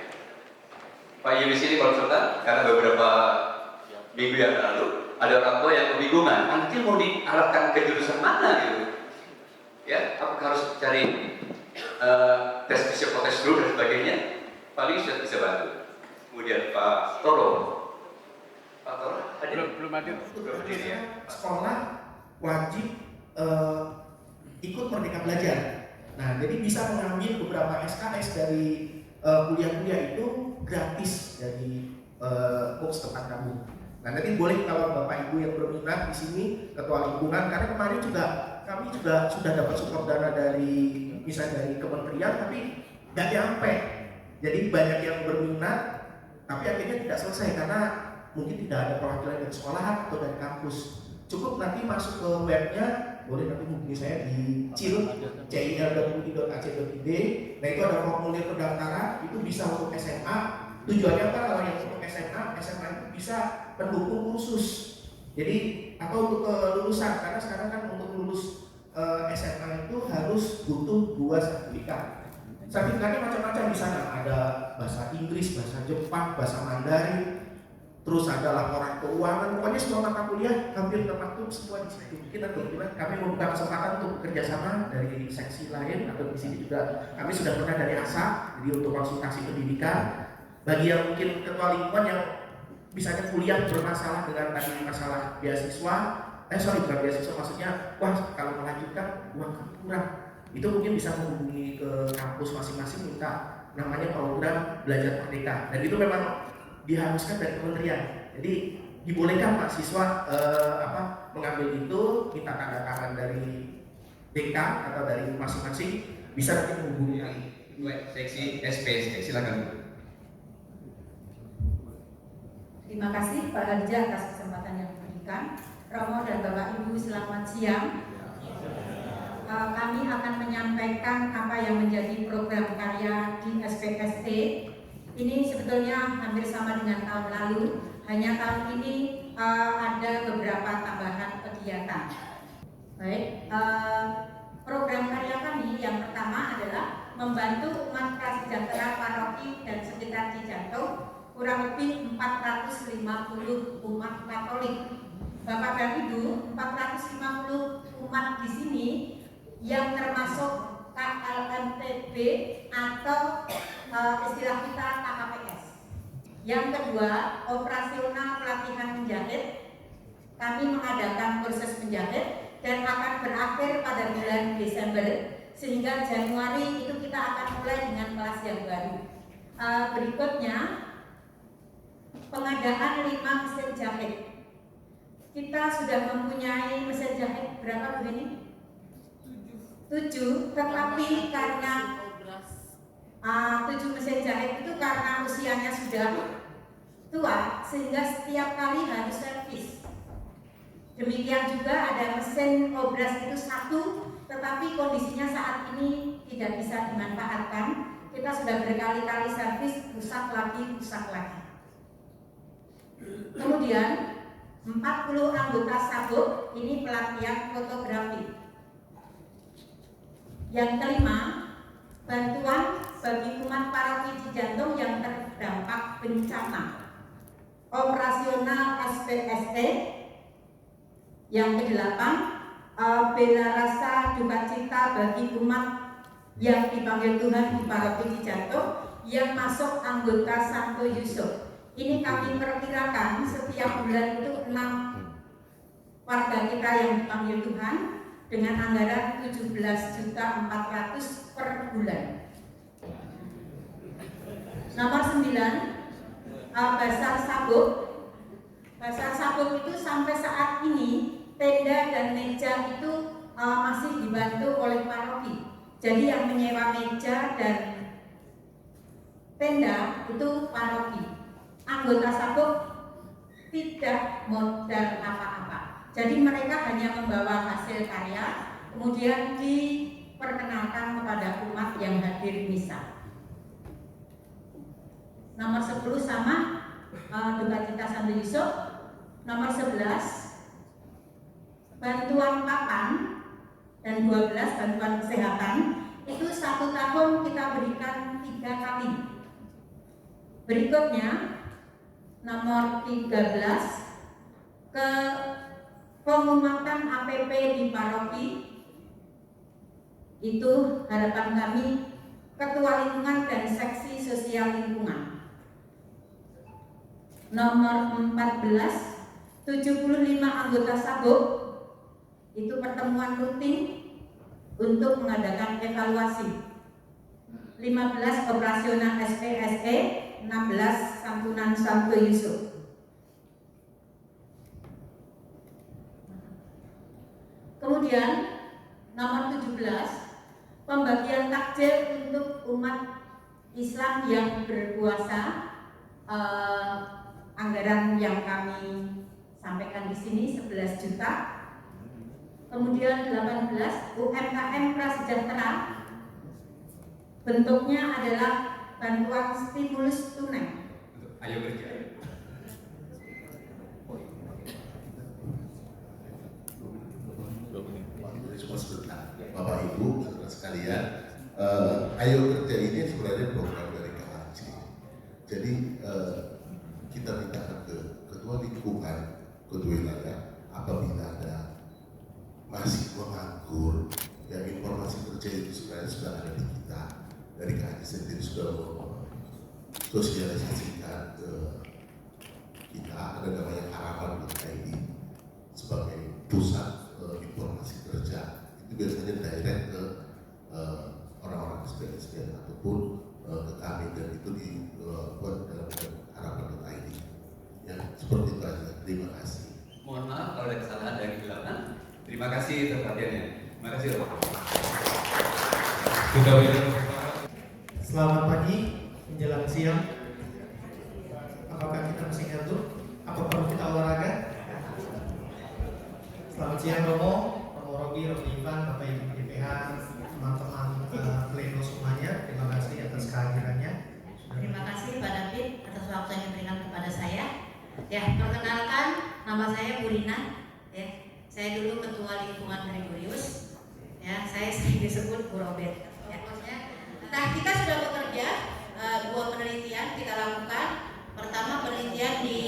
Pak Julius ini konsultan karena beberapa minggu yang lalu ada orang tua yang kebingungan, nanti mau diarahkan ke jurusan mana gitu, ya, apakah harus cari tes psikotes dulu dan sebagainya. Paling sudah bisa bantu. Kemudian Pak Toro, Pak Toro, belum hadir. Sekolah wajib ikut Merdeka Belajar. Nah, jadi bisa mengambil beberapa SKS dari kuliah-kuliah itu gratis dari Box Tempat Kamu. Nah, nanti boleh kalau Bapak Ibu yang berminat di sini ketua lingkungan, karena kemarin juga kami juga sudah dapat support dana dari misalnya dari kementerian, tapi nggak nyampe. Jadi banyak yang berminat, tapi akhirnya tidak selesai karena mungkin tidak ada perwakilan dari sekolah atau dari kampus. Cukup nanti masuk ke webnya, boleh nanti hubungi saya di cil.ui.ac.id. Nah, itu ada formulir pendaftaran, itu bisa untuk SMA. Tujuannya apa? Kalau yang untuk SMA itu bisa pendukung kursus. Jadi atau untuk kelulusan, karena sekarang kan untuk lulus SMA itu harus butuh 2 sertifikat. Sertifikatnya macam-macam di sana, ada bahasa Inggris, bahasa Jepang, bahasa Mandarin, terus ada laporan keuangan, pokoknya semua mata kuliah hampir termaktub semua di situ. Kita kebetulan kami membuka kesempatan untuk bekerjasama dari seksi lain, atau di sini juga kami sudah pernah dari ASA, jadi untuk konsultasi pendidikan. Bagi yang mungkin ketua lingkungan yang misalnya kuliah bermasalah dengan tadi masalah beasiswa, bukan beasiswa, maksudnya wah kalau melanjutkan uang kurang, itu mungkin bisa menghubungi ke kampus masing-masing minta namanya program belajar merdeka, dan itu memang diharuskan dari kementerian. Jadi dibolehkan mahasiswa mengambil itu, minta tanda tangan dari DK atau dari masing-masing, bisa nanti menghubungi seksi SPS. Silakan. Terima kasih Pak Harja atas kesempatan yang diberikan. Romo dan Bapak Ibu, selamat siang. Kami akan menyampaikan apa yang menjadi program karya di SPST. Ini sebetulnya hampir sama dengan tahun lalu, hanya tahun ini ada beberapa tambahan kegiatan. Baik, program karya kami yang pertama adalah membantu umat prasejahtera paroki dan sekitar Cijantung, kurang lebih 450 umat Katolik. Bapak dan Ibu, 450 umat di sini yang termasuk KLMTB atau istilah kita KKPS. Yang kedua, operasional pelatihan menjahit. Kami mengadakan kursus menjahit dan akan berakhir pada bulan Desember, sehingga Januari itu kita akan mulai dengan kelas yang baru. Berikutnya, pengadaan 5 mesin jahit. Kita sudah mempunyai mesin jahit berapa begini? 7, tetapi karena 7 mesin jahit itu karena usianya sudah tua, sehingga setiap kali harus servis. Demikian juga ada mesin obras itu 1, tetapi kondisinya saat ini tidak bisa dimanfaatkan. Kita sudah berkali-kali servis, rusak lagi. Kemudian 40 anggota sabuk, ini pelatihan fotografi. Yang kelima, bantuan bagi umat paroki Cijantung yang terdampak bencana, operasional SPST. Yang kedelapan, bela rasa duka cita bagi umat yang dipanggil Tuhan di paroki Cijantung yang masuk anggota Santo Yusuf. Ini kami perkirakan setiap bulan itu 6 warga kita yang dipanggil Tuhan dengan anggaran 17.400.000 per bulan. Nomor 9, Basar Sabuk. Basar Sabuk itu sampai saat ini tenda dan meja itu masih dibantu oleh paroki. Jadi yang menyewa meja dan tenda itu paroki. Anggota sabuk tidak modal apa-apa. Jadi mereka hanya membawa hasil karya, kemudian diperkenalkan kepada umat yang hadir misa. Nomor 10 sama duka cita Santo Yusuf. Nomor 11, bantuan papan, dan 12 bantuan kesehatan. Itu 1 tahun kita berikan 3 kali. Berikutnya nomor 13, ke pengumatan APP di paroki. Itu harapan kami ketua lingkungan dan seksi sosial lingkungan. Nomor 14, 75 anggota sabuk. Itu pertemuan rutin untuk mengadakan evaluasi. 15 operasional SPSE, 16 santunan Santo Yusuf. Kemudian nomor 17, pembagian takjil untuk umat Islam yang berpuasa. Anggaran yang kami sampaikan di sini 11 juta. Kemudian 18, UMKM prasejahtera. Bentuknya adalah bantuan stimulus tunai. Ayo kerja. Bapak Ibu, saudara sekalian, Ayo Kerja ini sebenarnya program dari KHC. Jadi kita minta ke Ketua Lingkungan, Ketua Wilayah, apabila ada mahasiswa nganggur, yang informasi kerja itu sebenarnya sudah ada di kita, dari KHC sendiri sudah sosialisasikan ke kita, ada namanya harapan.id sebagai pusat informasi kerja. Itu biasanya direct ke orang-orang SPSN ataupun ke kami, dan itu dibuat dalam harapan.id. Ya, seperti itu aja. Terima kasih. Mohon maaf kalau ada kesalahan dari belakang. Terima kasih atas perhatiannya. Terima kasih. Selamat pagi menjelang siang. Apakah kita masih ngantuk? Apa perlu kita olahraga? Selamat siang Romo Robi, Romo Ivan, Bapak Ibu DPH, teman-teman pleno semuanya. Terima kasih atas kehadirannya. Terima kasih Pak David atas waktu yang diberikan kepada saya. Ya, perkenalkan, nama saya Bu Rina. Ya, saya dulu Ketua Lingkungan Gregorius. Ya, saya sering disebut Bu Robert. Ya, nah, kita sudah bekerja 2 penelitian kita lakukan. Pertama penelitian di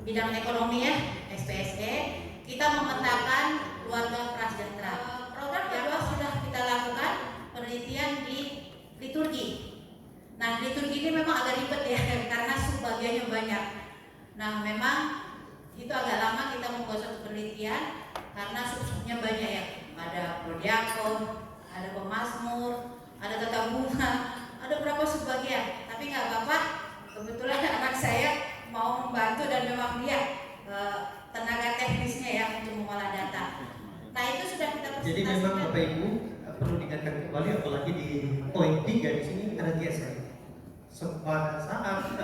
bidang ekonomi ya, SPSE. Kita memetakan keluarga prasejahtera. Program kedua sudah kita lakukan penelitian di liturgi. Nah, liturgi ini memang agak ribet ya, karena subbagiannya banyak. Nah, memang itu agak lama kita membuat suatu penelitian karena sub-subnya banyak ya. Ada prodiakon, ada pemazmur, ada tata bunga, ada berapa subbagian. Tapi nggak apa-apa, kebetulan anak saya mau membantu dan memang dia tenaga teknisnya ya untuk mengolah data. Nah, itu sudah kita presentasikan. Jadi memang Bapak Ibu perlu diingatkan kembali, apalagi di poin 3 di sini ada geser. Pada saat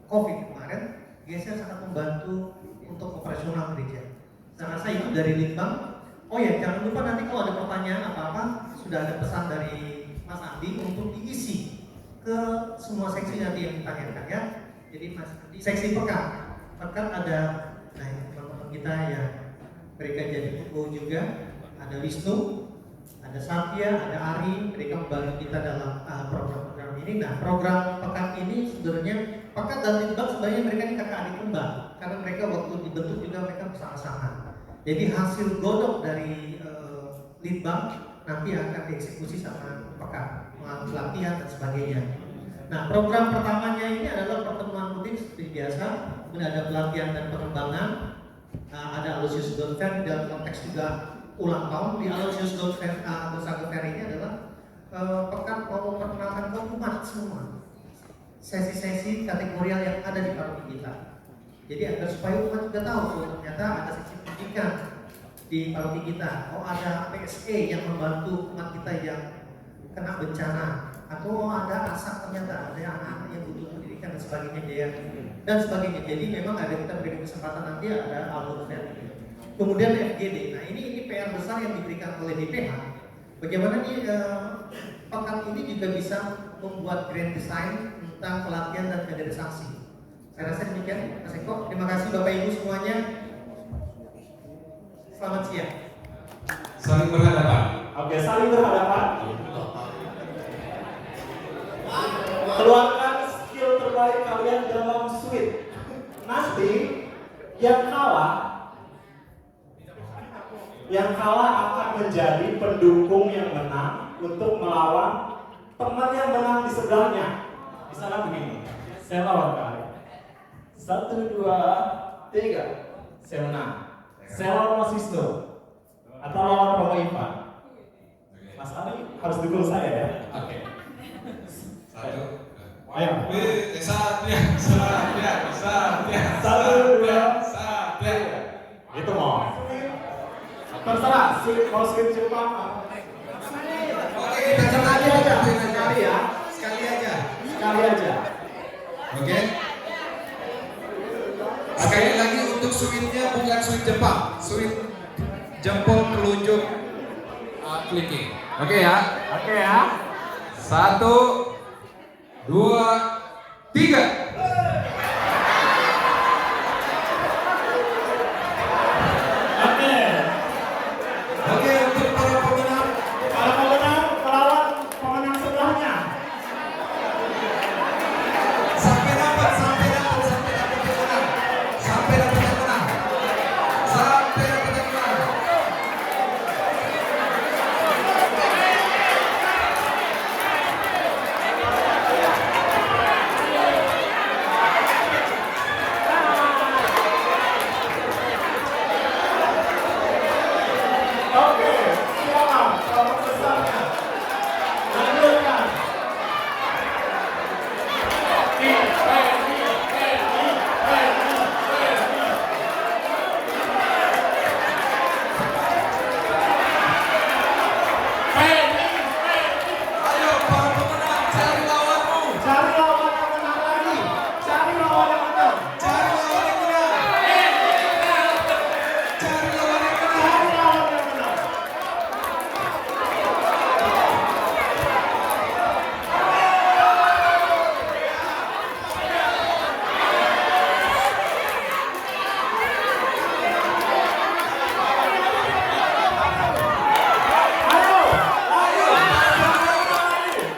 COVID kemarin, geser sangat membantu untuk operasional gereja. Saya rasa itu dari Litbang. Oh ya, jangan lupa nanti kalau ada pertanyaan apa-apa, sudah ada pesan dari Mas Andi untuk diisi ke semua seksi nanti yang ditanyakan ya. Jadi Mas Andi, seksi pekan ada teman-teman kita yang mereka jadi buku juga, ada Wisnu, ada Satya, ada Ari, mereka membantu kita dalam program-program ini. Nah, program pekan ini sebenarnya pekan dan Litbang sebenarnya mereka ini kakak adik kembar, karena mereka waktu dibentuk juga mereka bersama-sama. Jadi hasil godok dari Litbang nanti akan dieksekusi sama pekan, melalui pelatihan dan sebagainya. Nah, program pertamanya ini adalah pertemuan rutin seperti biasa, kemudian ada pelatihan dan pengembangan. Ada Aloysius God Fair dalam konteks juga ulang tahun. Di Aloysius God Fair ini adalah pekan mau memperkenalkan ke umat semua sesi-sesi kategorial yang ada di paroki kita. Jadi agar supaya umat juga tahu bahwa ternyata ada seksi pendidikan di paroki kita. Oh, ada PSE yang membantu umat kita yang kena bencana, atau ada asap, ternyata ada anak-anak yang butuh pendidikan dan sebagainya dan sebagainya. Jadi memang ada, kita beri kesempatan nanti ada alur fair. Kemudian FGD. Nah, ini PR besar yang diberikan oleh DPH. Bagaimana nih pekan ini juga bisa membuat grand design tentang pelatihan dan kaderisasi. Saya rasa demikian, Mas Eko. Terima kasih Bapak Ibu semuanya. Selamat siang. Saling berhadapan. Oke, saling berhadapan. Keluarkan skill terbaik kalian dalam suite. Nanti yang kalah akan menjadi pendukung yang menang untuk melawan teman yang menang di sebelahnya. Misalnya begini, saya lawan kalian. 1, 2, 3, saya menang. Saya lawan Mas Wisnu atau lawan Romo Ivan. Mas Ali harus dukung saya ya. Oke. 1. Ayo. Satya. 1, 2, 3. Itu mau. Terserah, mau skip Jepang. Oke, kita sekali aja, sekali ya. Sekali aja. Oke. Sekali lagi untuk suitnya bukan suit Jepang, suit jempol telunjuk clicking. Oke ya. Oke ya. 1, 2, 3. Oke, untuk para pemenang melawan pemenang sebelahnya. sampai dapat yang menang. Sampai dapat yang menang. Oke, silakan selamat besarnya. Lanjutkan. Ayo para pemenang, cari lawanmu. Cari lawan yang menang lagi. Cari lawan yang menang. Cari lawan yang menang. Cari lawan yang menang. Cari lawan yang menang.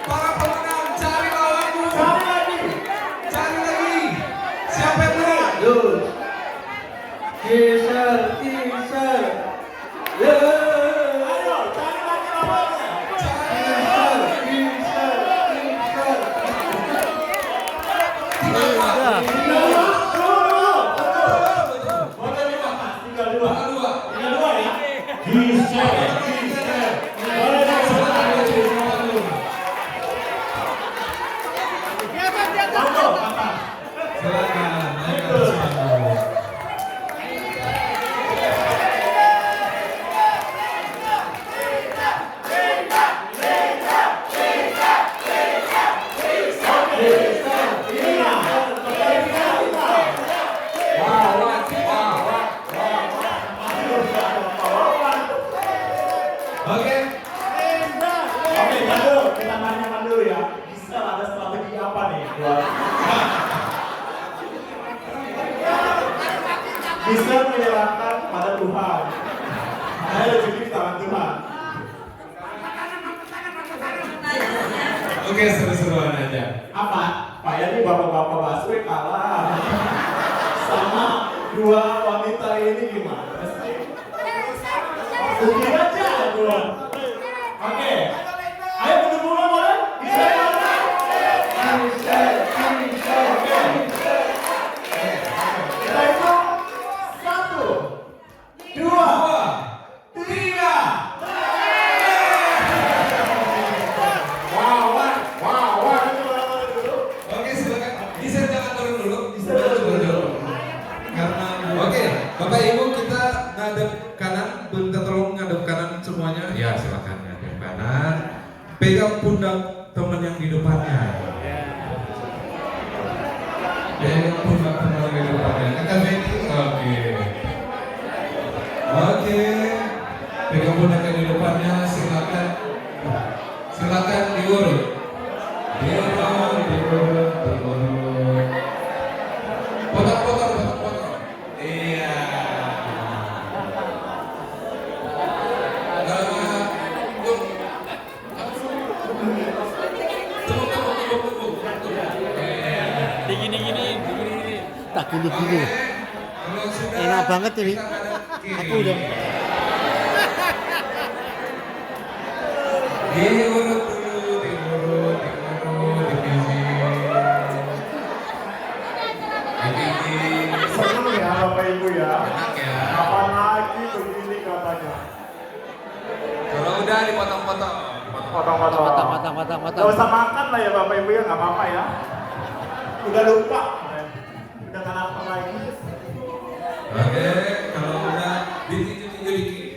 Para pemenang, cari lawanmu. Cari lagi. Cari lagi. Siapa yang menang? Teaser. Ayo, cari lagi lawannya. Oke. Oke, Mandu, kita nanya Mandu ya. Bisa ada strategi apa nih buat bisa menyerahkan pada Tuhan. Saya rezeki di tangan Tuhan. Oke, seru-seruan aja. Apa? Pak Yani bapak-bapak Baswe kalah sama dua wanita ini gimana sih? Bukti aja dua. Oke. Ayo berdua boleh? Bisa ya? Bisa. Oke. Kita hitung 1, 2, 3. Wow. Oke, silakan. Bisa jangan turun dulu. Turun dulu. Karena oke, Bapak Ibu kita ngadep kanan, minta tolong ngadep kanan semuanya. Ya, silakan ngadep kanan. Pegang pundak teman yang di depannya. Pegang pundak teman yang di depannya. Kita ready? Oke. Oke. Pegang pundak yang di depannya, silakan. Silakan diurut. Diurut. Potong. Iya. Gini. Tak gini. Enak banget ini. Aku udah. Diurut dulu, diurut. Senang ya Bapak Ibu ya. Enak ya. Kapan lagi begini katanya? Kalau udah dipotong-potong. Potong. Gak usah makan lah ya Bapak Ibu ya, nggak apa-apa ya. Udah lupa. Udah nggak lapar lagi. Oke, kalau udah ditinju dikit.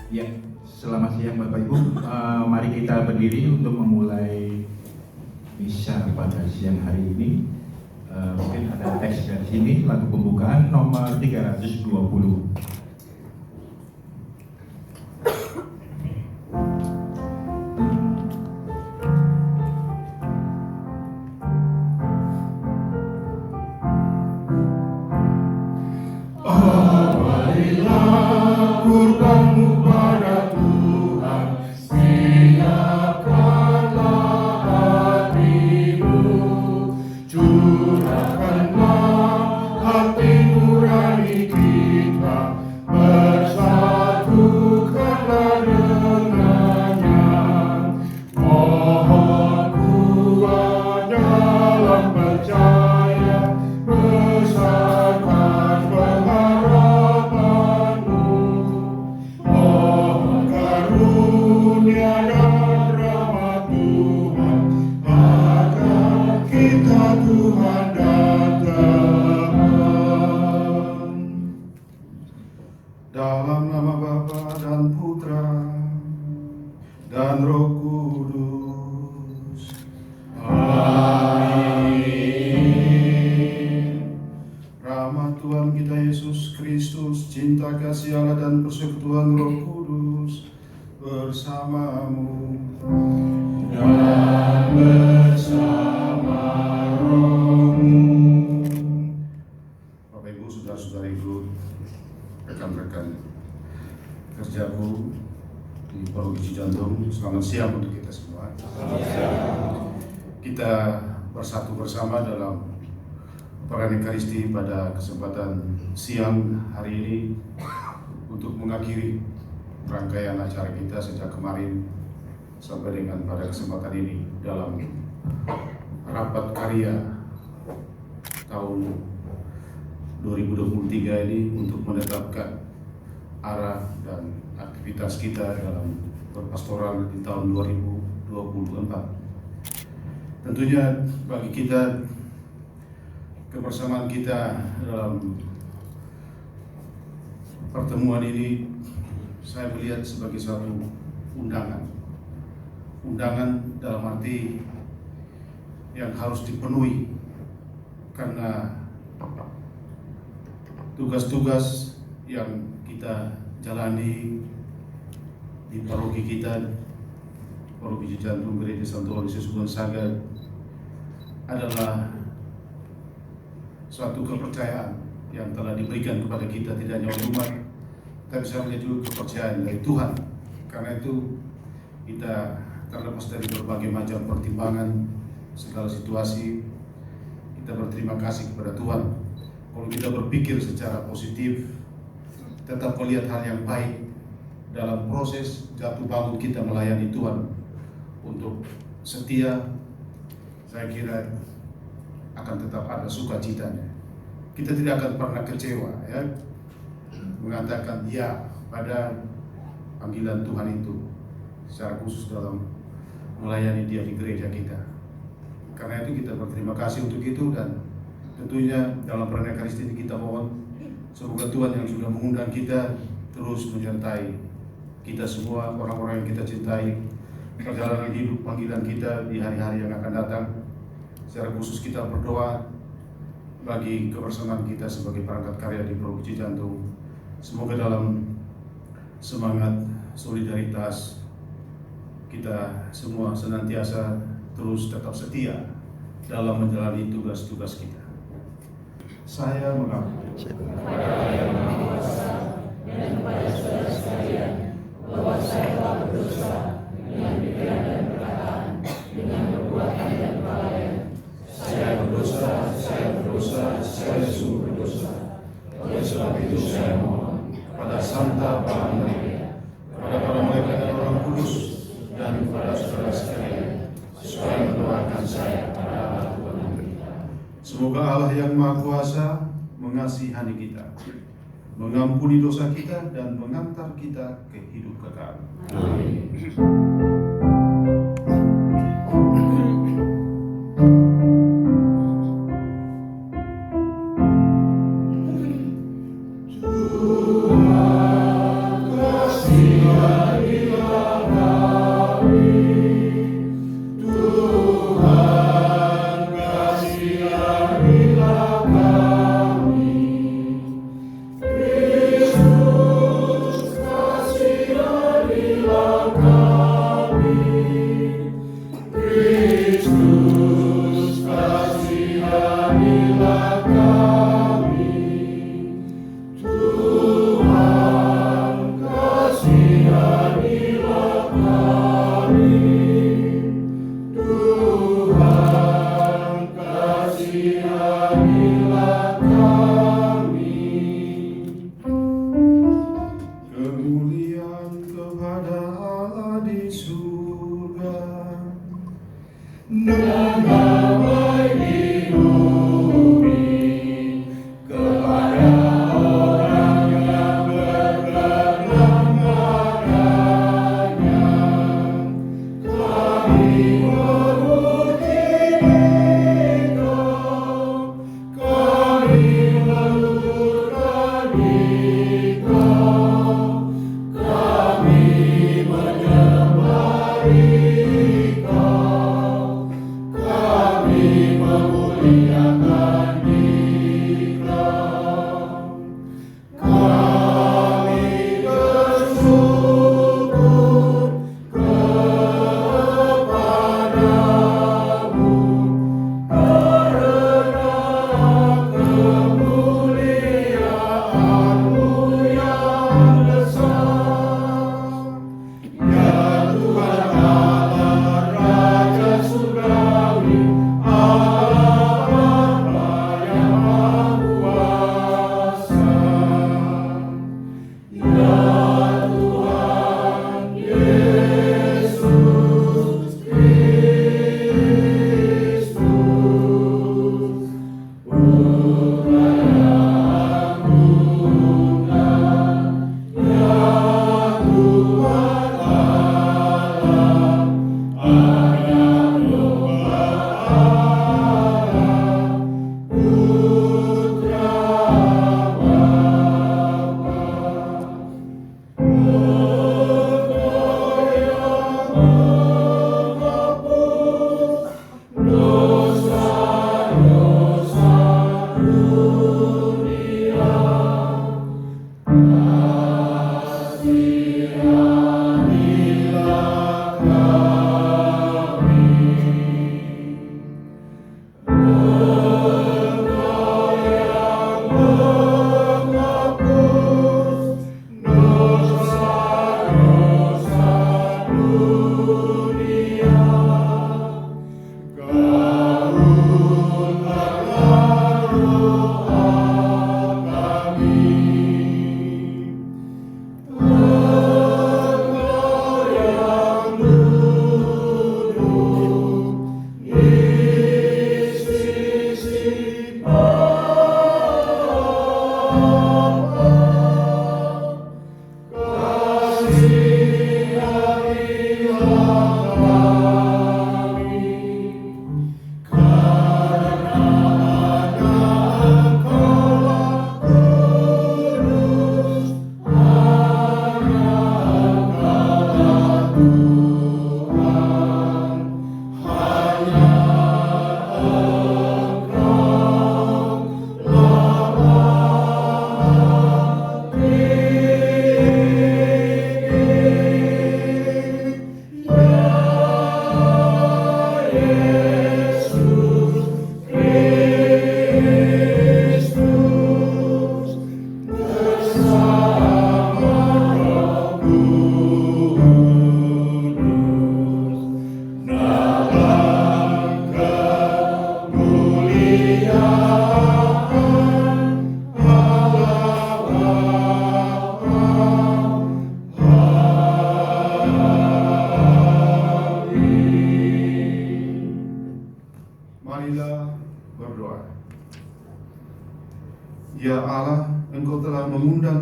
Ya, selamat siang Bapak Ibu. Mari kita berdiri untuk memulai misa pada siang hari ini. Mungkin ada teks dari sini, lagu pembukaan nomor 320. Kurbanmu pada Tuhan, siapkanlah hatimu, curahkanlah hati nurani kita, bersatukanlah dengannya. Mohon kuat dalam percaya, besarkan pengharapanmu. Mohon karunia dan rahmat Tuhan, agar kita Tuhan datang. Dalam nama Bapa dan Putra dan Roh Kudus. Amin. Rahmat Tuhan kita Yesus Kristus, cinta kasih Allah dan persekutuan Roh Kudus bersamamu dan bersama rohmu. Bapak Ibu, saudara-saudariku, rekan-rekan kerjaku di Paroki Cijantung, selamat siang untuk kita semua. Kita bersatu bersama dalam perayaan Ekaristi pada kesempatan siang hari ini untuk mengakhiri rangkaian acara kita sejak kemarin sampai dengan pada kesempatan ini dalam rapat karya tahun 2023 ini untuk menetapkan arah dan aktivitas kita dalam berpastoral di tahun 2024. Tentunya bagi kita, kebersamaan kita dalam pertemuan ini saya melihat sebagai suatu undangan dalam arti yang harus dipenuhi, karena tugas-tugas yang kita jalani di paroki kita, Paroki Cijantung Gereja Santo Aloysius Gonzaga, adalah suatu kepercayaan yang telah diberikan kepada kita, tidak hanya oleh umat, tapi saya melihat juga kepercayaan dari Tuhan. Karena itu kita terlepas dari berbagai macam pertimbangan, segala situasi, kita berterima kasih kepada Tuhan. Kalau kita berpikir secara positif, tetap melihat hal yang baik dalam proses jatuh bangun kita melayani Tuhan untuk setia, saya kira akan tetap ada sukacitanya. Kita tidak akan pernah kecewa, ya, mengatakan ya pada panggilan Tuhan itu, secara khusus dalam melayani Dia di gereja kita. Karena itu kita berterima kasih untuk itu, dan tentunya dalam perayaan Ekaristi ini kita mohon semoga Tuhan yang sudah mengundang kita terus menyertai kita semua, orang-orang yang kita cintai, perjalanan hidup panggilan kita di hari-hari yang akan datang. Secara khusus kita berdoa bagi kebersamaan kita sebagai perangkat karya di Provinsi Jantung. Semoga dalam semangat solidaritas kita semua senantiasa terus tetap setia dalam menjalani tugas-tugas kita. Saya mengakui kepada Yang Maha Kuasa dan kepada saudara sekalian bahwa saya telah berdosa dengan pikiran dan perkataan, dengan perbuatan dan kelalaian. Saya berdosa, saya sungguh berdosa. Oleh sebab itu saya mohon kepada Santa Para Maria, kepada para malaikat dan orang kudus, dan kepada saudara sekalian, supaya mendoakan saya pada Allah Tuhan kita. Semoga Allah yang Maha Kuasa mengasihani kita, mengampuni dosa kita, dan mengantar kita ke hidup kekal. Amin.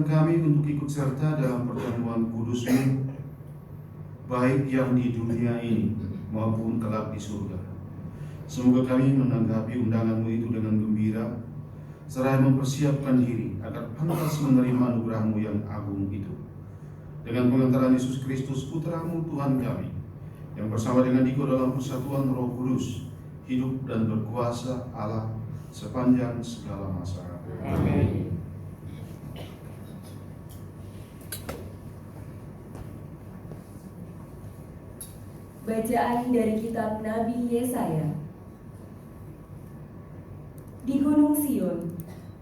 kami untuk ikut serta dalam perjamuan kudus-Mu, baik yang di dunia ini maupun kelak di surga. Semoga kami menanggapi undangan-Mu itu dengan gembira, seraya mempersiapkan diri agar pantas menerima anugerah-Mu yang agung itu. Dengan pengantaran Yesus Kristus, Putra-Mu Tuhan kami, yang bersama dengan Dikau dalam persatuan Roh Kudus, hidup dan berkuasa Allah sepanjang segala masa. Amin. Bacaan dari kitab Nabi Yesaya. Di Gunung Sion,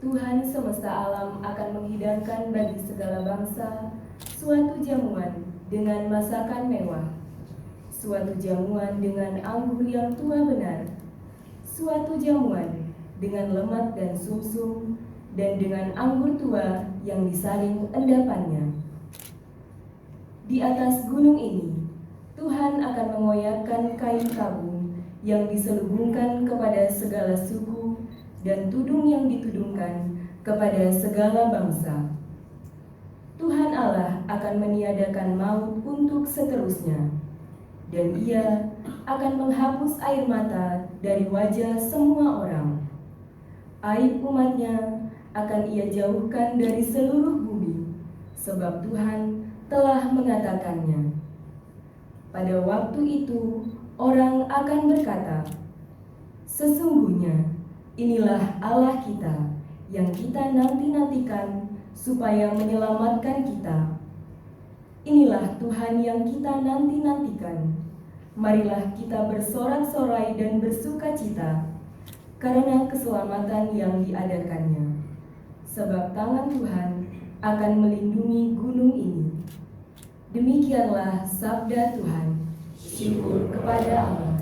Tuhan semesta alam akan menghidangkan bagi segala bangsa suatu jamuan dengan masakan mewah, suatu jamuan dengan anggur yang tua benar, suatu jamuan dengan lemak dan sumsum, dan dengan anggur tua yang disaring endapannya. Di atas gunung ini, Tuhan akan mengoyakkan kain kabung yang diselubungkan kepada segala suku dan tudung yang ditudungkan kepada segala bangsa. Tuhan Allah akan meniadakan maut untuk seterusnya, dan Ia akan menghapus air mata dari wajah semua orang. Aib umatnya akan Ia jauhkan dari seluruh bumi, sebab Tuhan telah mengatakannya. Pada waktu itu, orang akan berkata, "Sesungguhnya inilah Allah kita yang kita nanti-nantikan supaya menyelamatkan kita. Inilah Tuhan yang kita nanti-nantikan. Marilah kita bersorak-sorai dan bersukacita karena keselamatan yang diadakannya. Sebab tangan Tuhan akan melindungi gunung ini." Demikianlah sabda Tuhan. Syukur kepada Allah.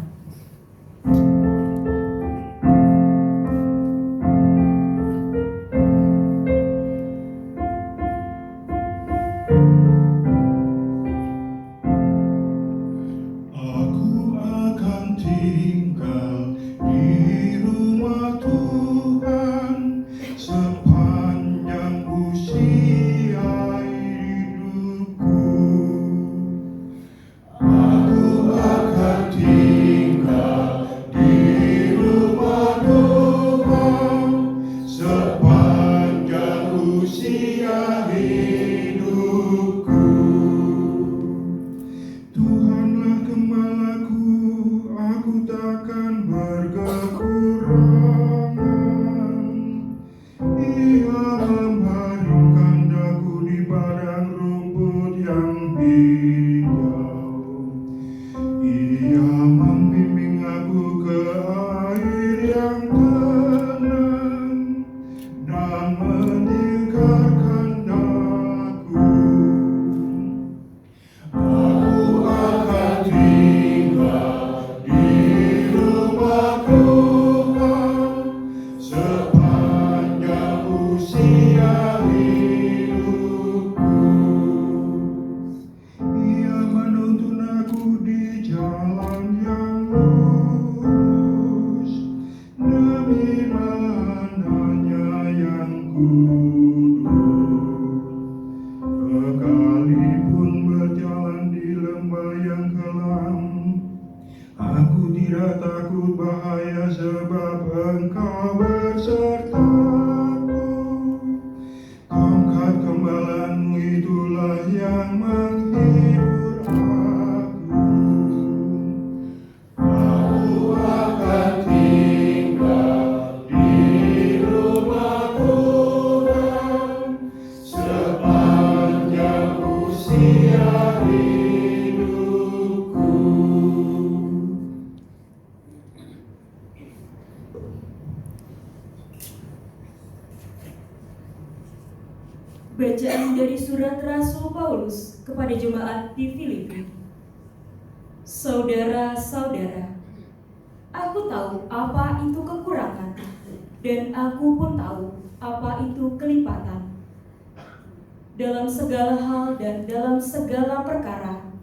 Aku akan tinggal di rumah Tuhan sepanjang usia hidupku. Aku akan tinggal di rumah Tuhan sepanjang usia hidupku. Tuhanlah gembalaku, aku takkan berkekurangan. Ia membaringkan daku di padang rumput yang hijau. Ia membimbing aku ke air yang tenang dan menyegarkan daku. Aku akan tinggal di rumah Tuhan sepanjang usia hidupku. Ia menuntun aku di jalan yang lurus demi namanya yang kudus. Sekalipun berjalan di lembah yang kelam, aku tidak takut bahaya sebab Engkau bersertaku. Tongkat gembalamu itulah yang menghibur aku. Aku akan tinggal di rumah Tuhan sepanjang usia hidupku. Bacaan dari surat Rasul Paulus kepada jemaat di Filipi. Saudara-saudara, aku tahu apa itu kekurangan, dan aku pun tahu apa itu kelipatan. Dalam segala hal dan dalam segala perkara,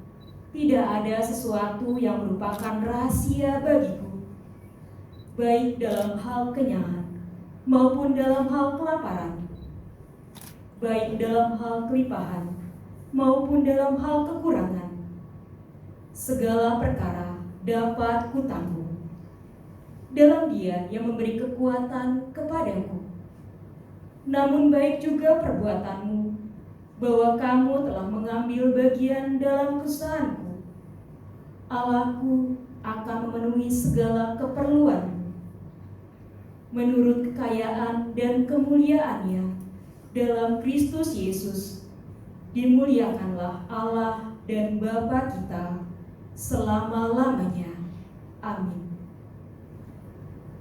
tidak ada sesuatu yang merupakan rahasia bagiku, baik dalam hal kenyahan maupun dalam hal kelaparan. baik dalam hal kelimpahan maupun dalam hal kekurangan. Segala perkara dapat kutanggung dalam Dia yang memberi kekuatan kepadaku. Namun baik juga perbuatanmu, bahwa kamu telah mengambil bagian dalam kesusahanku. Allahku akan memenuhi segala keperluanmu menurut kekayaan dan kemuliaannya dalam Kristus Yesus. Dimuliakanlah Allah dan Bapa kita selama-lamanya. Amin.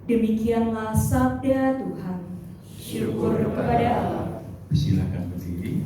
Demikianlah sabda Tuhan. Syukur kepada Allah. Silakan berdiri.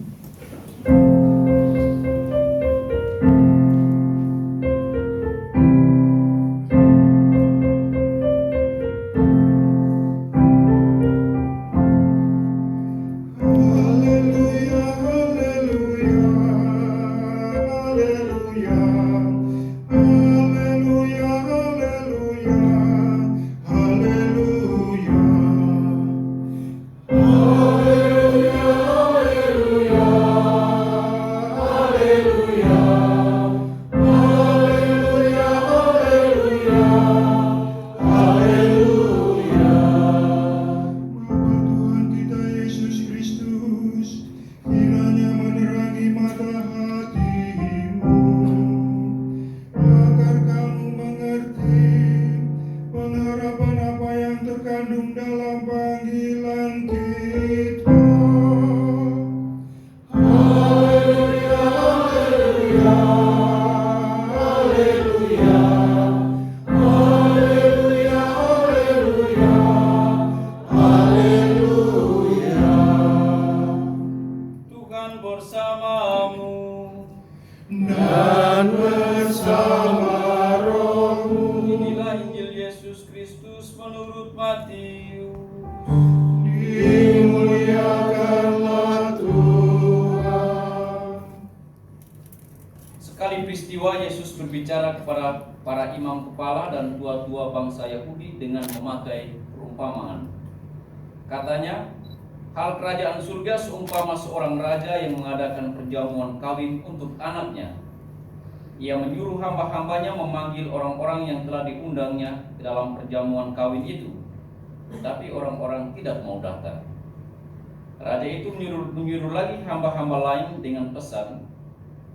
Sekali peristiwa Yesus berbicara kepada para imam kepala dan tua-tua bangsa Yahudi dengan memakai perumpamaan. Katanya, hal kerajaan surga seumpama seorang raja yang mengadakan perjamuan kawin untuk anaknya. Ia menyuruh hamba-hambanya memanggil orang-orang yang telah diundangnya ke dalam perjamuan kawin itu, tetapi orang-orang tidak mau datang. Raja itu menyuruh lagi hamba-hamba lain dengan pesan,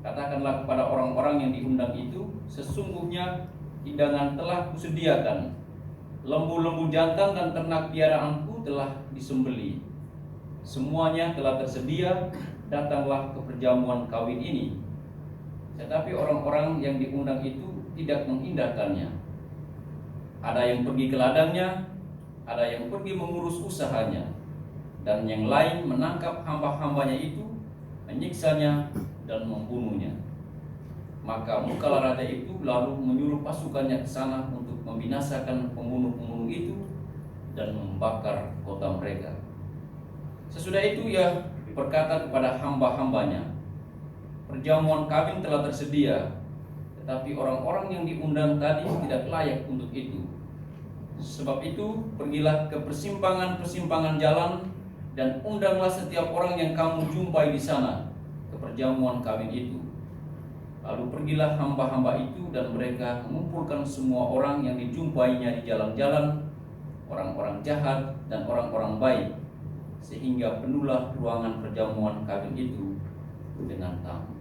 katakanlah kepada orang-orang yang diundang itu, sesungguhnya hidangan telah kusediakan, lembu-lembu jantan dan ternak piaraanku telah disembelih. Semuanya telah tersedia, datanglah ke perjamuan kawin ini. Tetapi orang-orang yang diundang itu tidak mengindahkannya. Ada yang pergi ke ladangnya, ada yang pergi mengurus usahanya, dan yang lain menangkap hamba-hambanya itu, menyiksanya dan membunuhnya. Maka mukalah raja itu lalu menyuruh pasukannya ke sana untuk membinasakan pembunuh-pembunuh itu dan membakar kota mereka. Sesudah itu ia berkata kepada hamba-hambanya, perjamuan kawin telah tersedia, tetapi orang-orang yang diundang tadi tidak layak untuk itu. Sebab itu, pergilah ke persimpangan-persimpangan jalan dan undanglah setiap orang yang kamu jumpai di sana ke perjamuan kawin itu. Lalu pergilah hamba-hamba itu dan mereka mengumpulkan semua orang yang dijumpainya di jalan-jalan, orang-orang jahat dan orang-orang baik, sehingga penuhlah ruangan perjamuan kawin itu dengan tamu.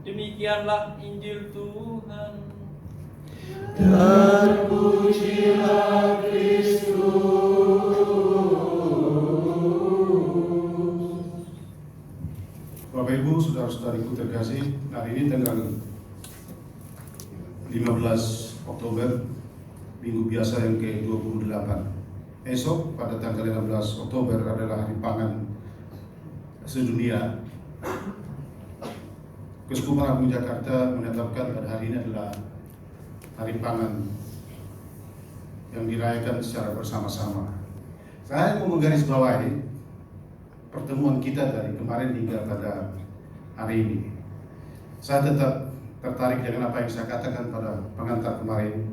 Demikianlah Injil Tuhan. Terpujilah Kristus. Bapak Ibu, saudara-saudariku terkasih, hari ini tanggal 15 Oktober, minggu biasa yang ke-28. Esok pada tanggal 16 Oktober adalah Hari Pangan Sedunia. Keuskupan Agung Jakarta menetapkan pada hari ini adalah Hari Pangan yang dirayakan secara bersama-sama. Saya mau menggarisbawahi pertemuan kita dari kemarin hingga pada hari ini. Saya tetap tertarik dengan apa yang saya katakan pada pengantar kemarin,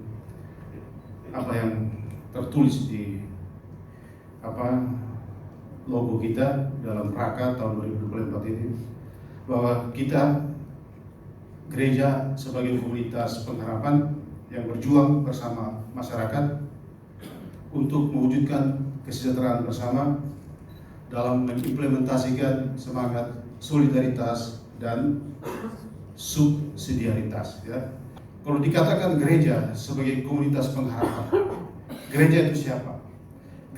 apa yang tertulis di logo kita dalam rangka tahun 2024 ini, bahwa kita gereja sebagai komunitas pengharapan yang berjuang bersama masyarakat untuk mewujudkan kesejahteraan bersama dalam mengimplementasikan semangat solidaritas dan subsidiaritas. Ya. Kalau dikatakan gereja sebagai komunitas pengharapan, gereja itu siapa?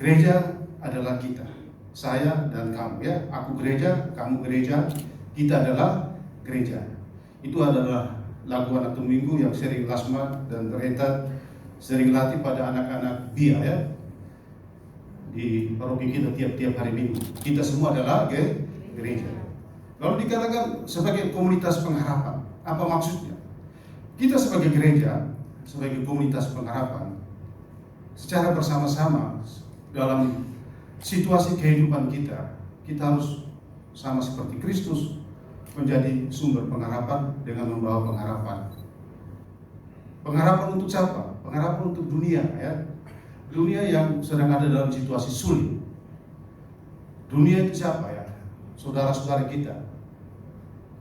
Gereja adalah kita, saya dan kamu. Ya, aku gereja, kamu gereja, kita adalah gereja. Itu adalah lagu anak minggu yang sering Lasma dan Rentat sering latih pada anak-anak BIA ya, di paroki kita tiap-tiap hari Minggu. Kita semua adalah gereja. Lalu dikatakan sebagai komunitas pengharapan, apa maksudnya? Kita sebagai gereja, sebagai komunitas pengharapan, secara bersama-sama dalam situasi kehidupan kita, kita harus sama seperti Kristus menjadi sumber pengharapan dengan membawa pengharapan. Pengharapan untuk siapa? Pengharapan untuk dunia, ya. Dunia yang sedang ada dalam situasi sulit. Dunia itu siapa ya? Saudara-saudara kita.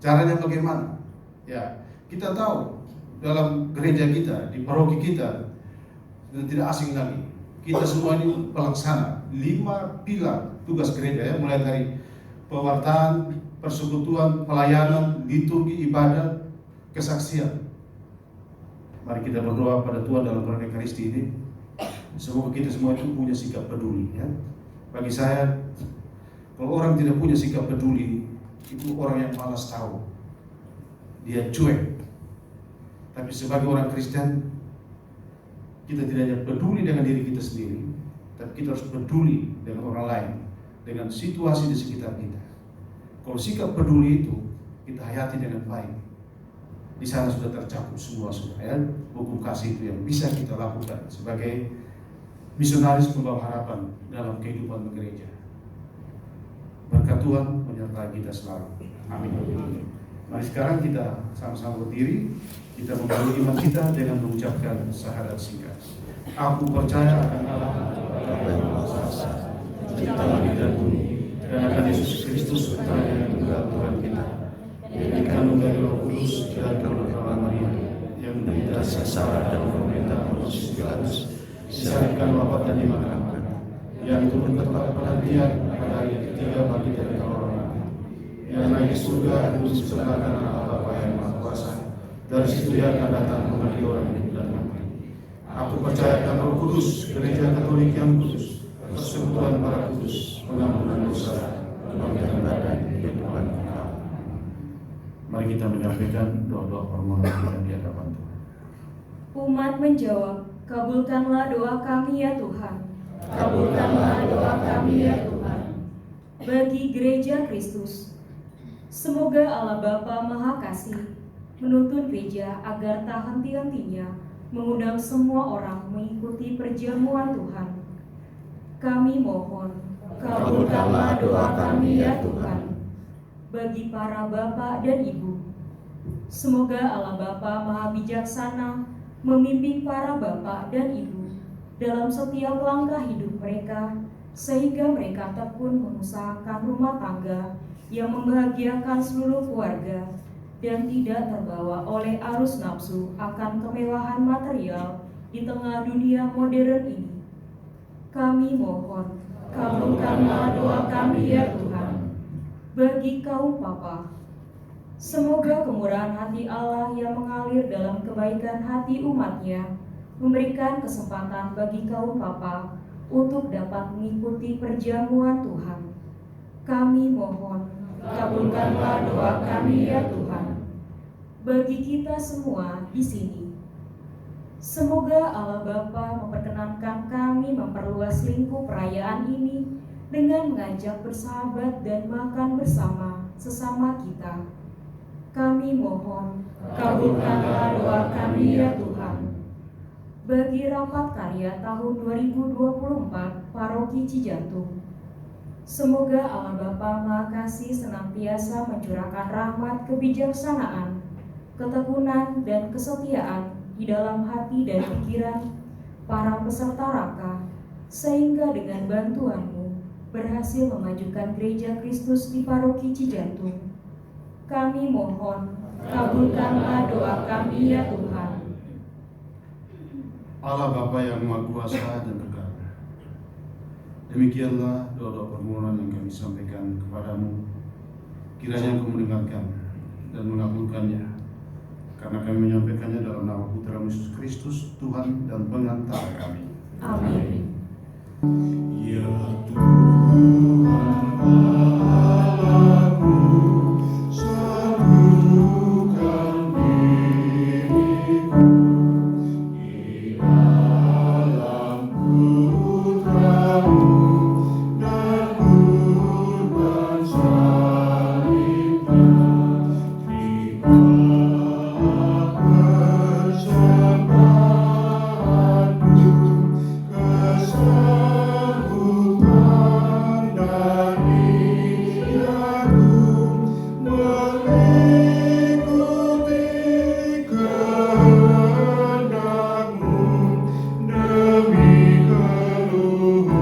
Caranya bagaimana? Ya, kita tahu dalam gereja kita, di paroki kita, dan tidak asing lagi. Kita semua ini pelaksana 5 pilar tugas gereja ya, mulai dari pewartaan, persekutuan, pelayanan, liturgi, ibadat, kesaksian. Mari kita berdoa pada Tuhan dalam Roh Ekaristi ini. Semoga kita semua itu punya sikap peduli ya. Bagi saya, kalau orang tidak punya sikap peduli, itu orang yang malas tahu. Dia cuek. Tapi sebagai orang Kristen, kita tidak hanya peduli dengan diri kita sendiri, tapi kita harus peduli dengan orang lain, dengan situasi di sekitar kita. Kalau sikap peduli itu kita hayati dengan baik, di sana sudah tercakup semua ya, hukum kasih itu yang bisa kita lakukan sebagai misionaris pembawa harapan dalam kehidupan gereja. Berkat Tuhan menyertai kita selalu. Amin. Mari sekarang kita sama-sama berdiri, kita membangun iman kita dengan mengucapkan syahadat singkat. Aku percaya akan Allah yang Maha Kuasa, Pencipta langit dan bumi, dan akan Yesus Kristus Putranya yang tunggal Tuhan kita, yang dikandung dari Roh Kudus dan Bapa Maria, yang menderita sengsara dan memerintah Pontius Pilatus, disalibkan, wafat dan dimakamkan, yang turun ke tempat penantian pada hari ketiga bangkit dari orang mati, yang naik ke surga duduk sebelah kanan Allah Bapa yang Maha Kuasa, dari situ dia akan datang mengadili orang hidup dan mati. Aku percaya akan Roh Kudus, Gereja Katolik yang kudus, persekutuan para kudus, pengampunan dosa, kebangkitan badan, kehidupan kekal. Mari kita menyampaikan doa-doa permohonan kita di hadapan Tuhan. Umat menjawab, kabulkanlah doa kami ya Tuhan. Kabulkanlah doa kami ya Tuhan. Bagi Gereja Kristus, semoga Allah Bapa Maha Kasih menuntun gereja agar tak henti-hentinya mengundang semua orang mengikuti perjamuan Tuhan. Kami mohon, kabulkanlah doa kami ya Tuhan. Bagi para bapak dan ibu, semoga Allah Bapa Maha Bijaksana membimbing para bapak dan ibu dalam setiap langkah hidup mereka, sehingga mereka tekun mengusahakan rumah tangga yang membahagiakan seluruh keluarga dan tidak terbawa oleh arus nafsu akan kemewahan material di tengah dunia modern ini. Kami mohon, kabulkanlah doa kami ya Tuhan. Bagi kaum papa, semoga kemurahan hati Allah yang mengalir dalam kebaikan hati umatnya memberikan kesempatan bagi kaum papa untuk dapat mengikuti perjamuan Tuhan. Kami mohon, kabulkanlah doa kami ya Tuhan. Bagi kita semua di sini, semoga Allah Bapa memperkenankan kami memperluas lingkup perayaan ini dengan mengajak bersahabat dan makan bersama sesama kita. Kami mohon, kabulkanlah doa kami ya Tuhan. Bagi rapat karya tahun 2024 Paroki Cijantung, semoga Allah Bapa Maha Kasih senantiasa mencurahkan rahmat kebijaksanaan, ketekunan dan kesetiaan di dalam hati dan pikiran para peserta raka, sehingga dengan bantuan-Mu berhasil memajukan Gereja Kristus di Paroki Cijantung. Kami mohon, kabulkanlah doa kami ya Tuhan. Allah Bapa yang Maha Kuasa dan Kekal, demikianlah doa-doa permohonan yang kami sampaikan kepadamu. Kiranya Engkau mendengarkan dan mengabulkannya, karena kami menyampaikannya dalam nama Putra Yesus Kristus, Tuhan dan Pengantara kami. Amin. Ya Tuhan Allahku, satukan diriku di dalam Putra-Mu dan kurban salibnya, di bawah persembahan-Mu, kesanggupan dari Agung mengikuti kehendak-Mu demi keluhuran-Mu.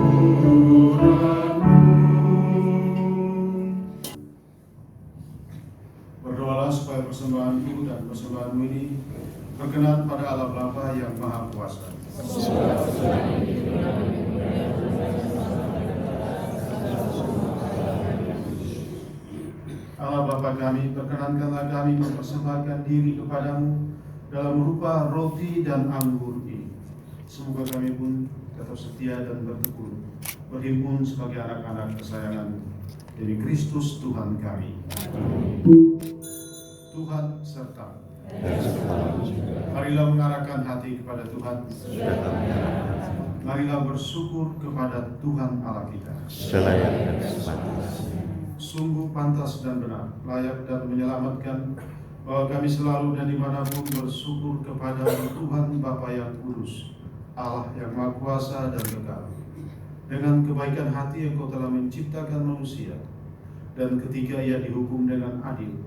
Berdoalah supaya persembahanku dan persembahanmu ini berkenan pada Allah Bapa yang Maha Kuasa. Allah Bapa kami, perkenankanlah kami mempersembahkan diri kepadamu dalam rupa roti dan anggur ini. Semoga kami pun tetap setia dan bertekun, berhimpun sebagai anak-anak kesayangan demi Kristus Tuhan kami. Tuhan serta. Marilah mengarahkan hati kepada Tuhan. Marilah bersyukur kepada Tuhan Allah kita. Sungguh pantas dan benar, layak dan menyelamatkan bahwa kami selalu dan dimanapun bersyukur kepada Tuhan Bapa yang kudus, Allah yang Maha Kuasa dan Kekal. Dengan kebaikan hati Engkau telah menciptakan manusia, dan ketika ia dihukum dengan adil,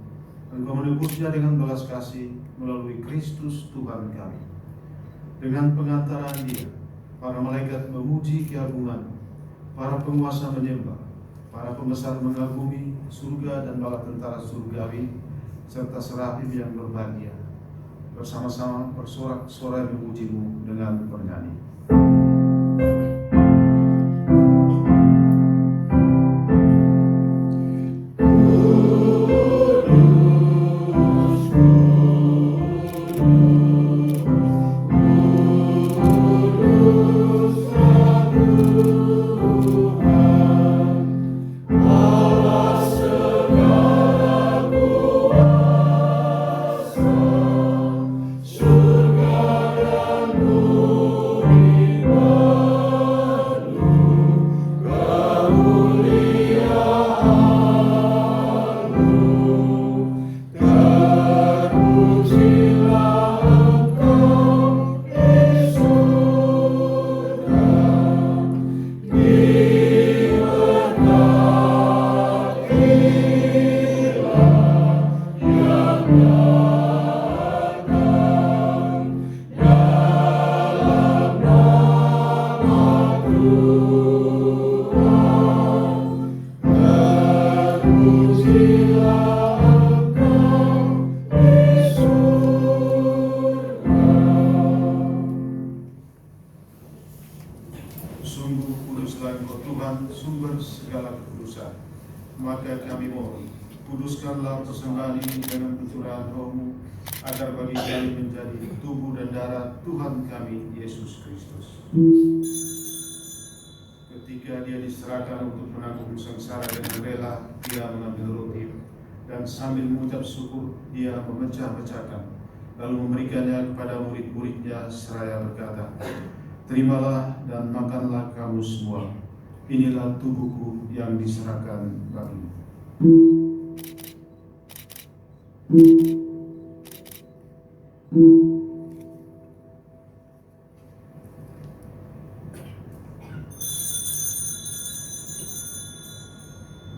Engkau menebusnya dengan belas kasih melalui Kristus Tuhan kami. Dengan pengantaran Dia, para malaikat memuji keagungan, para penguasa menyembah, para pembesar mengagumi surga dan bala tentara surgawi, serta serafim yang berbahagia, bersama-sama bersorak-sorai memuji-Mu dengan bernyanyi. Sungguh kuduslah Engkau Tuhan, sumber segala kekudusan. Maka kami mohon, kuduskanlah persembahan ini dengan pencurahan Roh-Mu, agar bagi kami menjadi tubuh dan darah Tuhan kami Yesus Kristus. Ketika Dia diserahkan untuk menanggung sengsara dengan rela, Dia mengambil roti, dan sambil mengucap syukur, Dia memecah-mecahkan, lalu memberikannya kepada murid-muridnya seraya berkata, "Terimalah dan makanlah kamu semua. Inilah tubuhku yang diserahkan bagimu."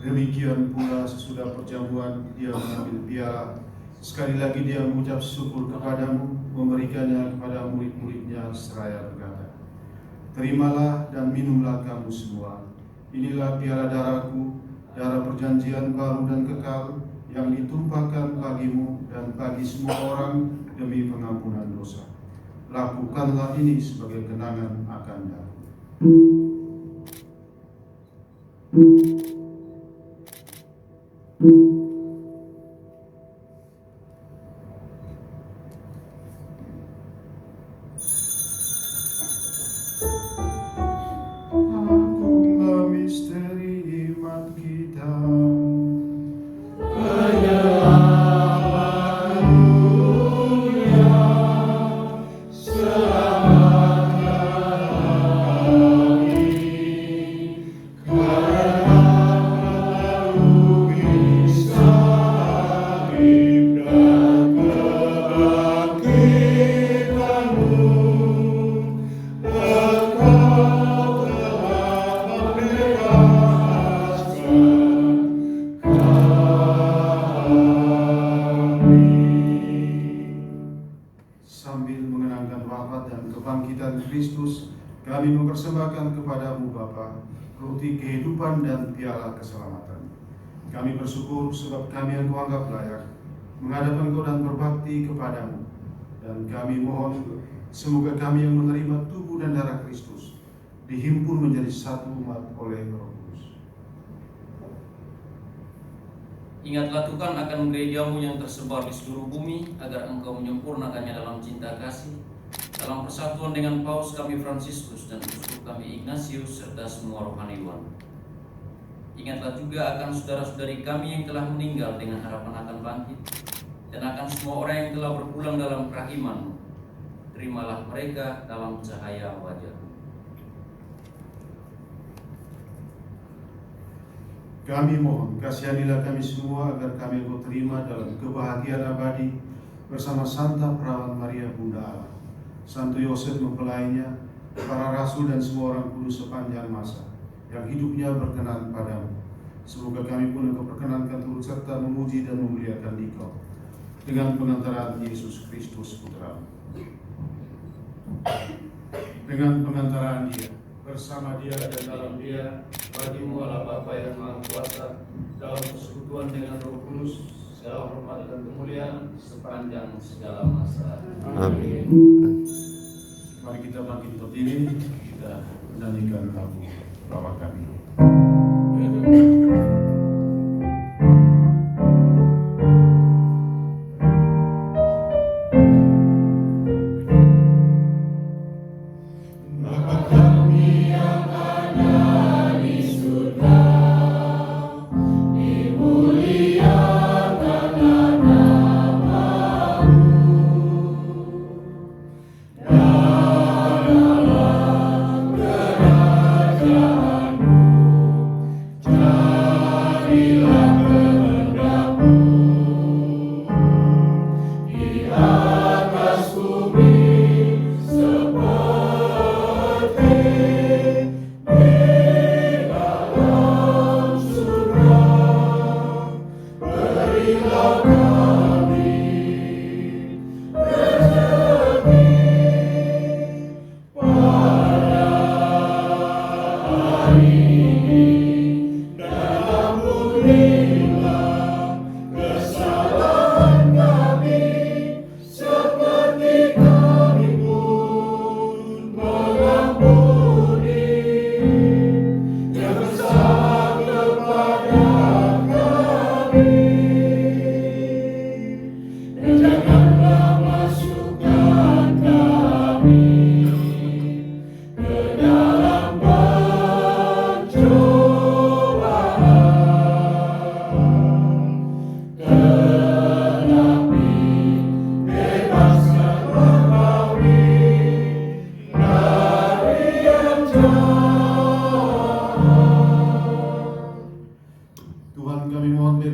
Demikian pula sesudah perjamuan Dia mengambil piala. Sekali lagi Dia mengucap syukur kepadamu, memberikannya kepada murid-muridnya seraya berkata, "Terimalah dan minumlah kamu semua. Inilah piala darahku, darah perjanjian baru dan kekal, yang ditumpahkan bagimu dan bagi semua orang demi pengampunan dosa. Lakukanlah ini sebagai kenangan akan darahku. Agunglah misteri iman kita. Sambil mengenangkan wafat dan kebangkitan Kristus, kami mempersembahkan kepadamu Bapa roti kehidupan dan piala keselamatan. Kami bersyukur sebab kami yang Kau anggap layak menghadap Engkau dan berbakti kepadamu. Dan kami mohon semoga kami yang menerima tubuh dan darah Kristus dihimpun menjadi satu umat oleh Roh Kudus. Ingatlah Tuhan akan gerejamu yang tersebar di seluruh bumi, agar Engkau menyempurnakannya dalam cinta kasih, dalam persatuan dengan Paus kami Fransiskus dan uskup kami Ignatius serta semua rohaniwan. Ingatlah juga akan saudara-saudari kami yang telah meninggal dengan harapan akan bangkit, dan akan semua orang yang telah berpulang dalam kerahiman-Mu. Terimalah mereka dalam cahaya wajah-Mu. Kami mohon, kasihanilah kami semua agar kami Engkau terima dalam kebahagiaan abadi bersama Santa Perawan Maria Bunda Allah, Santo Yosef mempelainya, para rasul dan semua orang kudus sepanjang masa yang hidupnya berkenan padamu. Semoga kami pun Engkau perkenankan turut serta memuji dan memuliakan Dikau dengan pengantaran Yesus Kristus Putra-Mu. Dengan pengantaran Dia, bersama Dia dan dalam Dia, bagimu Allah Bapa yang Maha Kuasa, dalam persekutuan dengan Roh Kudus, segala hormat dan kemuliaan sepanjang segala masa. Amin. Mari kita bangkit berdiri, kita menyanyikan lagu Bapa Kami.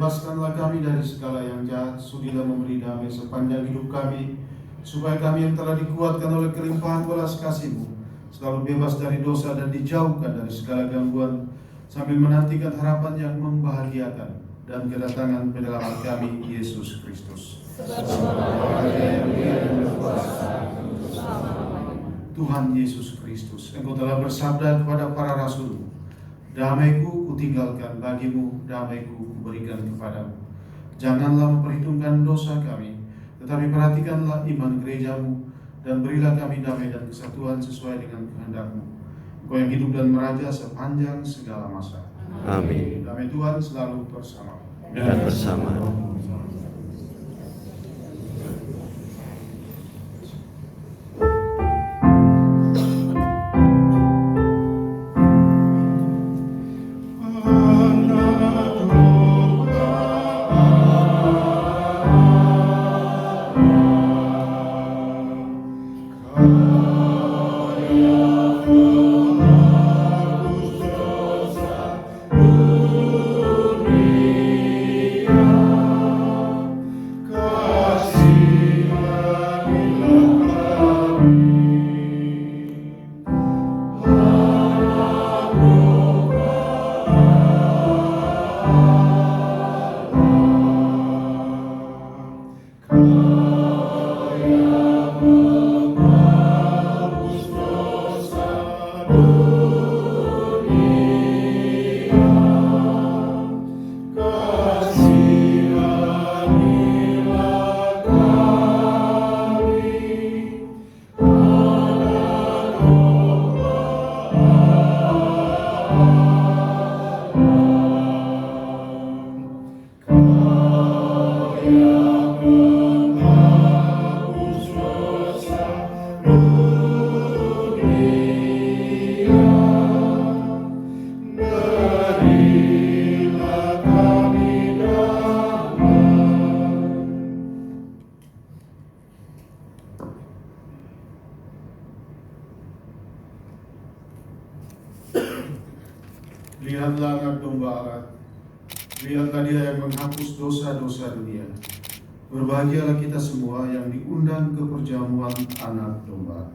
bebaskanlah kami dari segala yang jahat, sudilah memberi damai sepanjang hidup kami, supaya kami yang telah dikuatkan oleh kelimpahan belas kasih-Mu selalu bebas dari dosa dan dijauhkan dari segala gangguan, sambil menantikan harapan yang membahagiakan dan kedatangan penyelamat kami, Yesus Kristus. Tuhan Yesus Kristus, Engkau telah bersabda kepada para rasul-Mu Damai-Ku kutinggalkan bagimu, damai-Ku kuberikan kepadamu. Janganlah memperhitungkan dosa kami, tetapi perhatikanlah iman gerejamu, dan berilah kami damai dan kesatuan sesuai dengan kehendak-Mu. Engkau yang hidup dan meraja sepanjang segala masa. Amin. Damai Tuhan selalu bersama. Dan bersama. Lihatlah anak domba Allah, lihatlah Dia yang menghapus dosa-dosa dunia. Berbahagialah kita semua yang diundang ke perjamuan anak domba.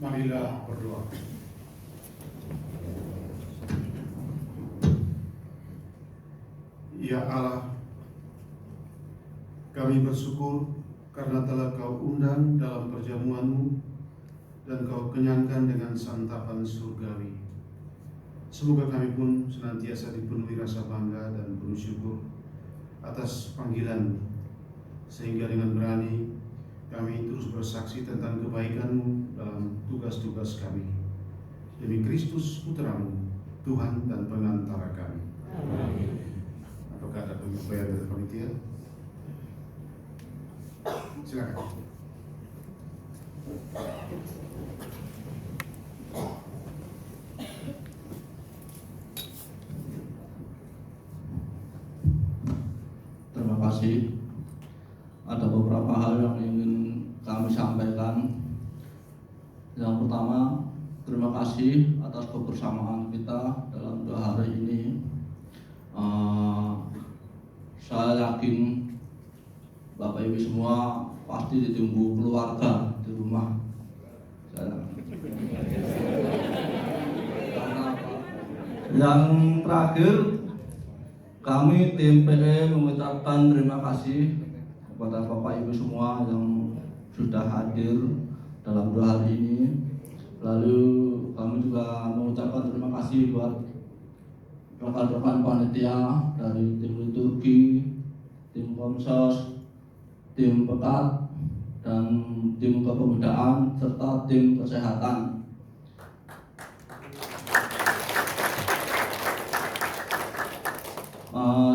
Marilah berdoa. Ya Allah, kami bersyukur karena telah Kau undang dalam perjamuan-Mu dan Kau kenyangkan dengan santapan surgawi. Semoga kami pun senantiasa dipenuhi rasa bangga dan penuh syukur atas panggilan, sehingga dengan berani kami terus bersaksi tentang kebaikan-Mu dalam tugas-tugas kami. Demi Kristus Putra-Mu, Tuhan dan pengantara kami. Amin. Apakah ada penyampaian dari panitia? Silakan. Terima kasih. Ada beberapa hal yang ingin kami sampaikan. Yang pertama, terima kasih atas kebersamaan kita dalam 2 hari ini. Saya yakin Bapak Ibu semua pasti ditunggu keluarga di rumah. Yang terakhir, kami tim PE mengucapkan terima kasih kepada Bapak Ibu semua yang sudah hadir dalam 2 hari ini. Lalu kami juga mengucapkan terima kasih buat rekan-rekan panitia dari tim liturgi, tim komsos, tim pekat, dan tim kepemudaan serta tim kesehatan.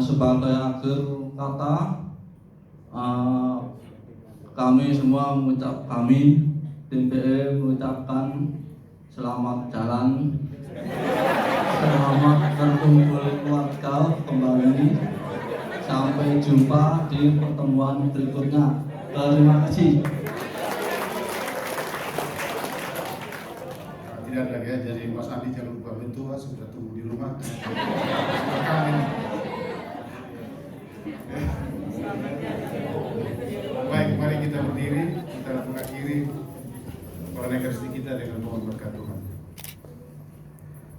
Sebagai akhir kata, kami semua tim PE mengucapkan selamat jalan, selamat berkumpul keluarga kembali. Sampai jumpa di pertemuan berikutnya. Terima kasih. Tidak lagi ya, jadi Mas Andi jangan lupa bentua, sudah tunggu di rumah. Baik, mari kita berdiri, kita mengakhiri pernikahan kita dengan mohon berkat Tuhan.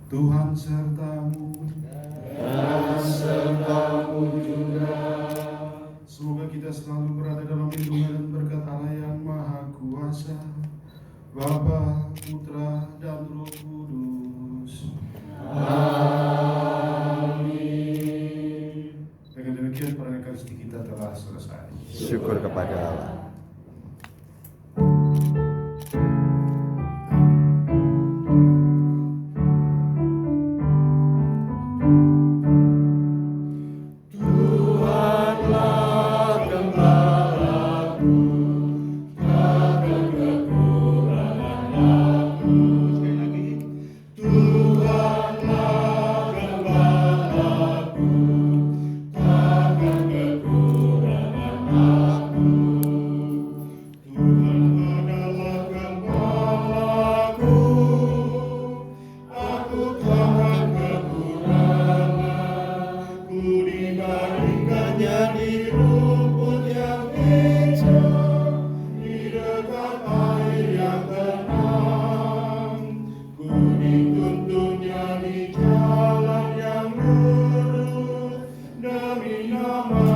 Tuhan sertamu dan sertamu juga. Semoga kita selalu berada dalam lindungan dan berkat Allah yang Maha Kuasa, Bapa, Putra, dan Roh Kudus. Amin. Dengan demikian pernikahan kita telah selesai. Syukur kepada Allah. Demi nama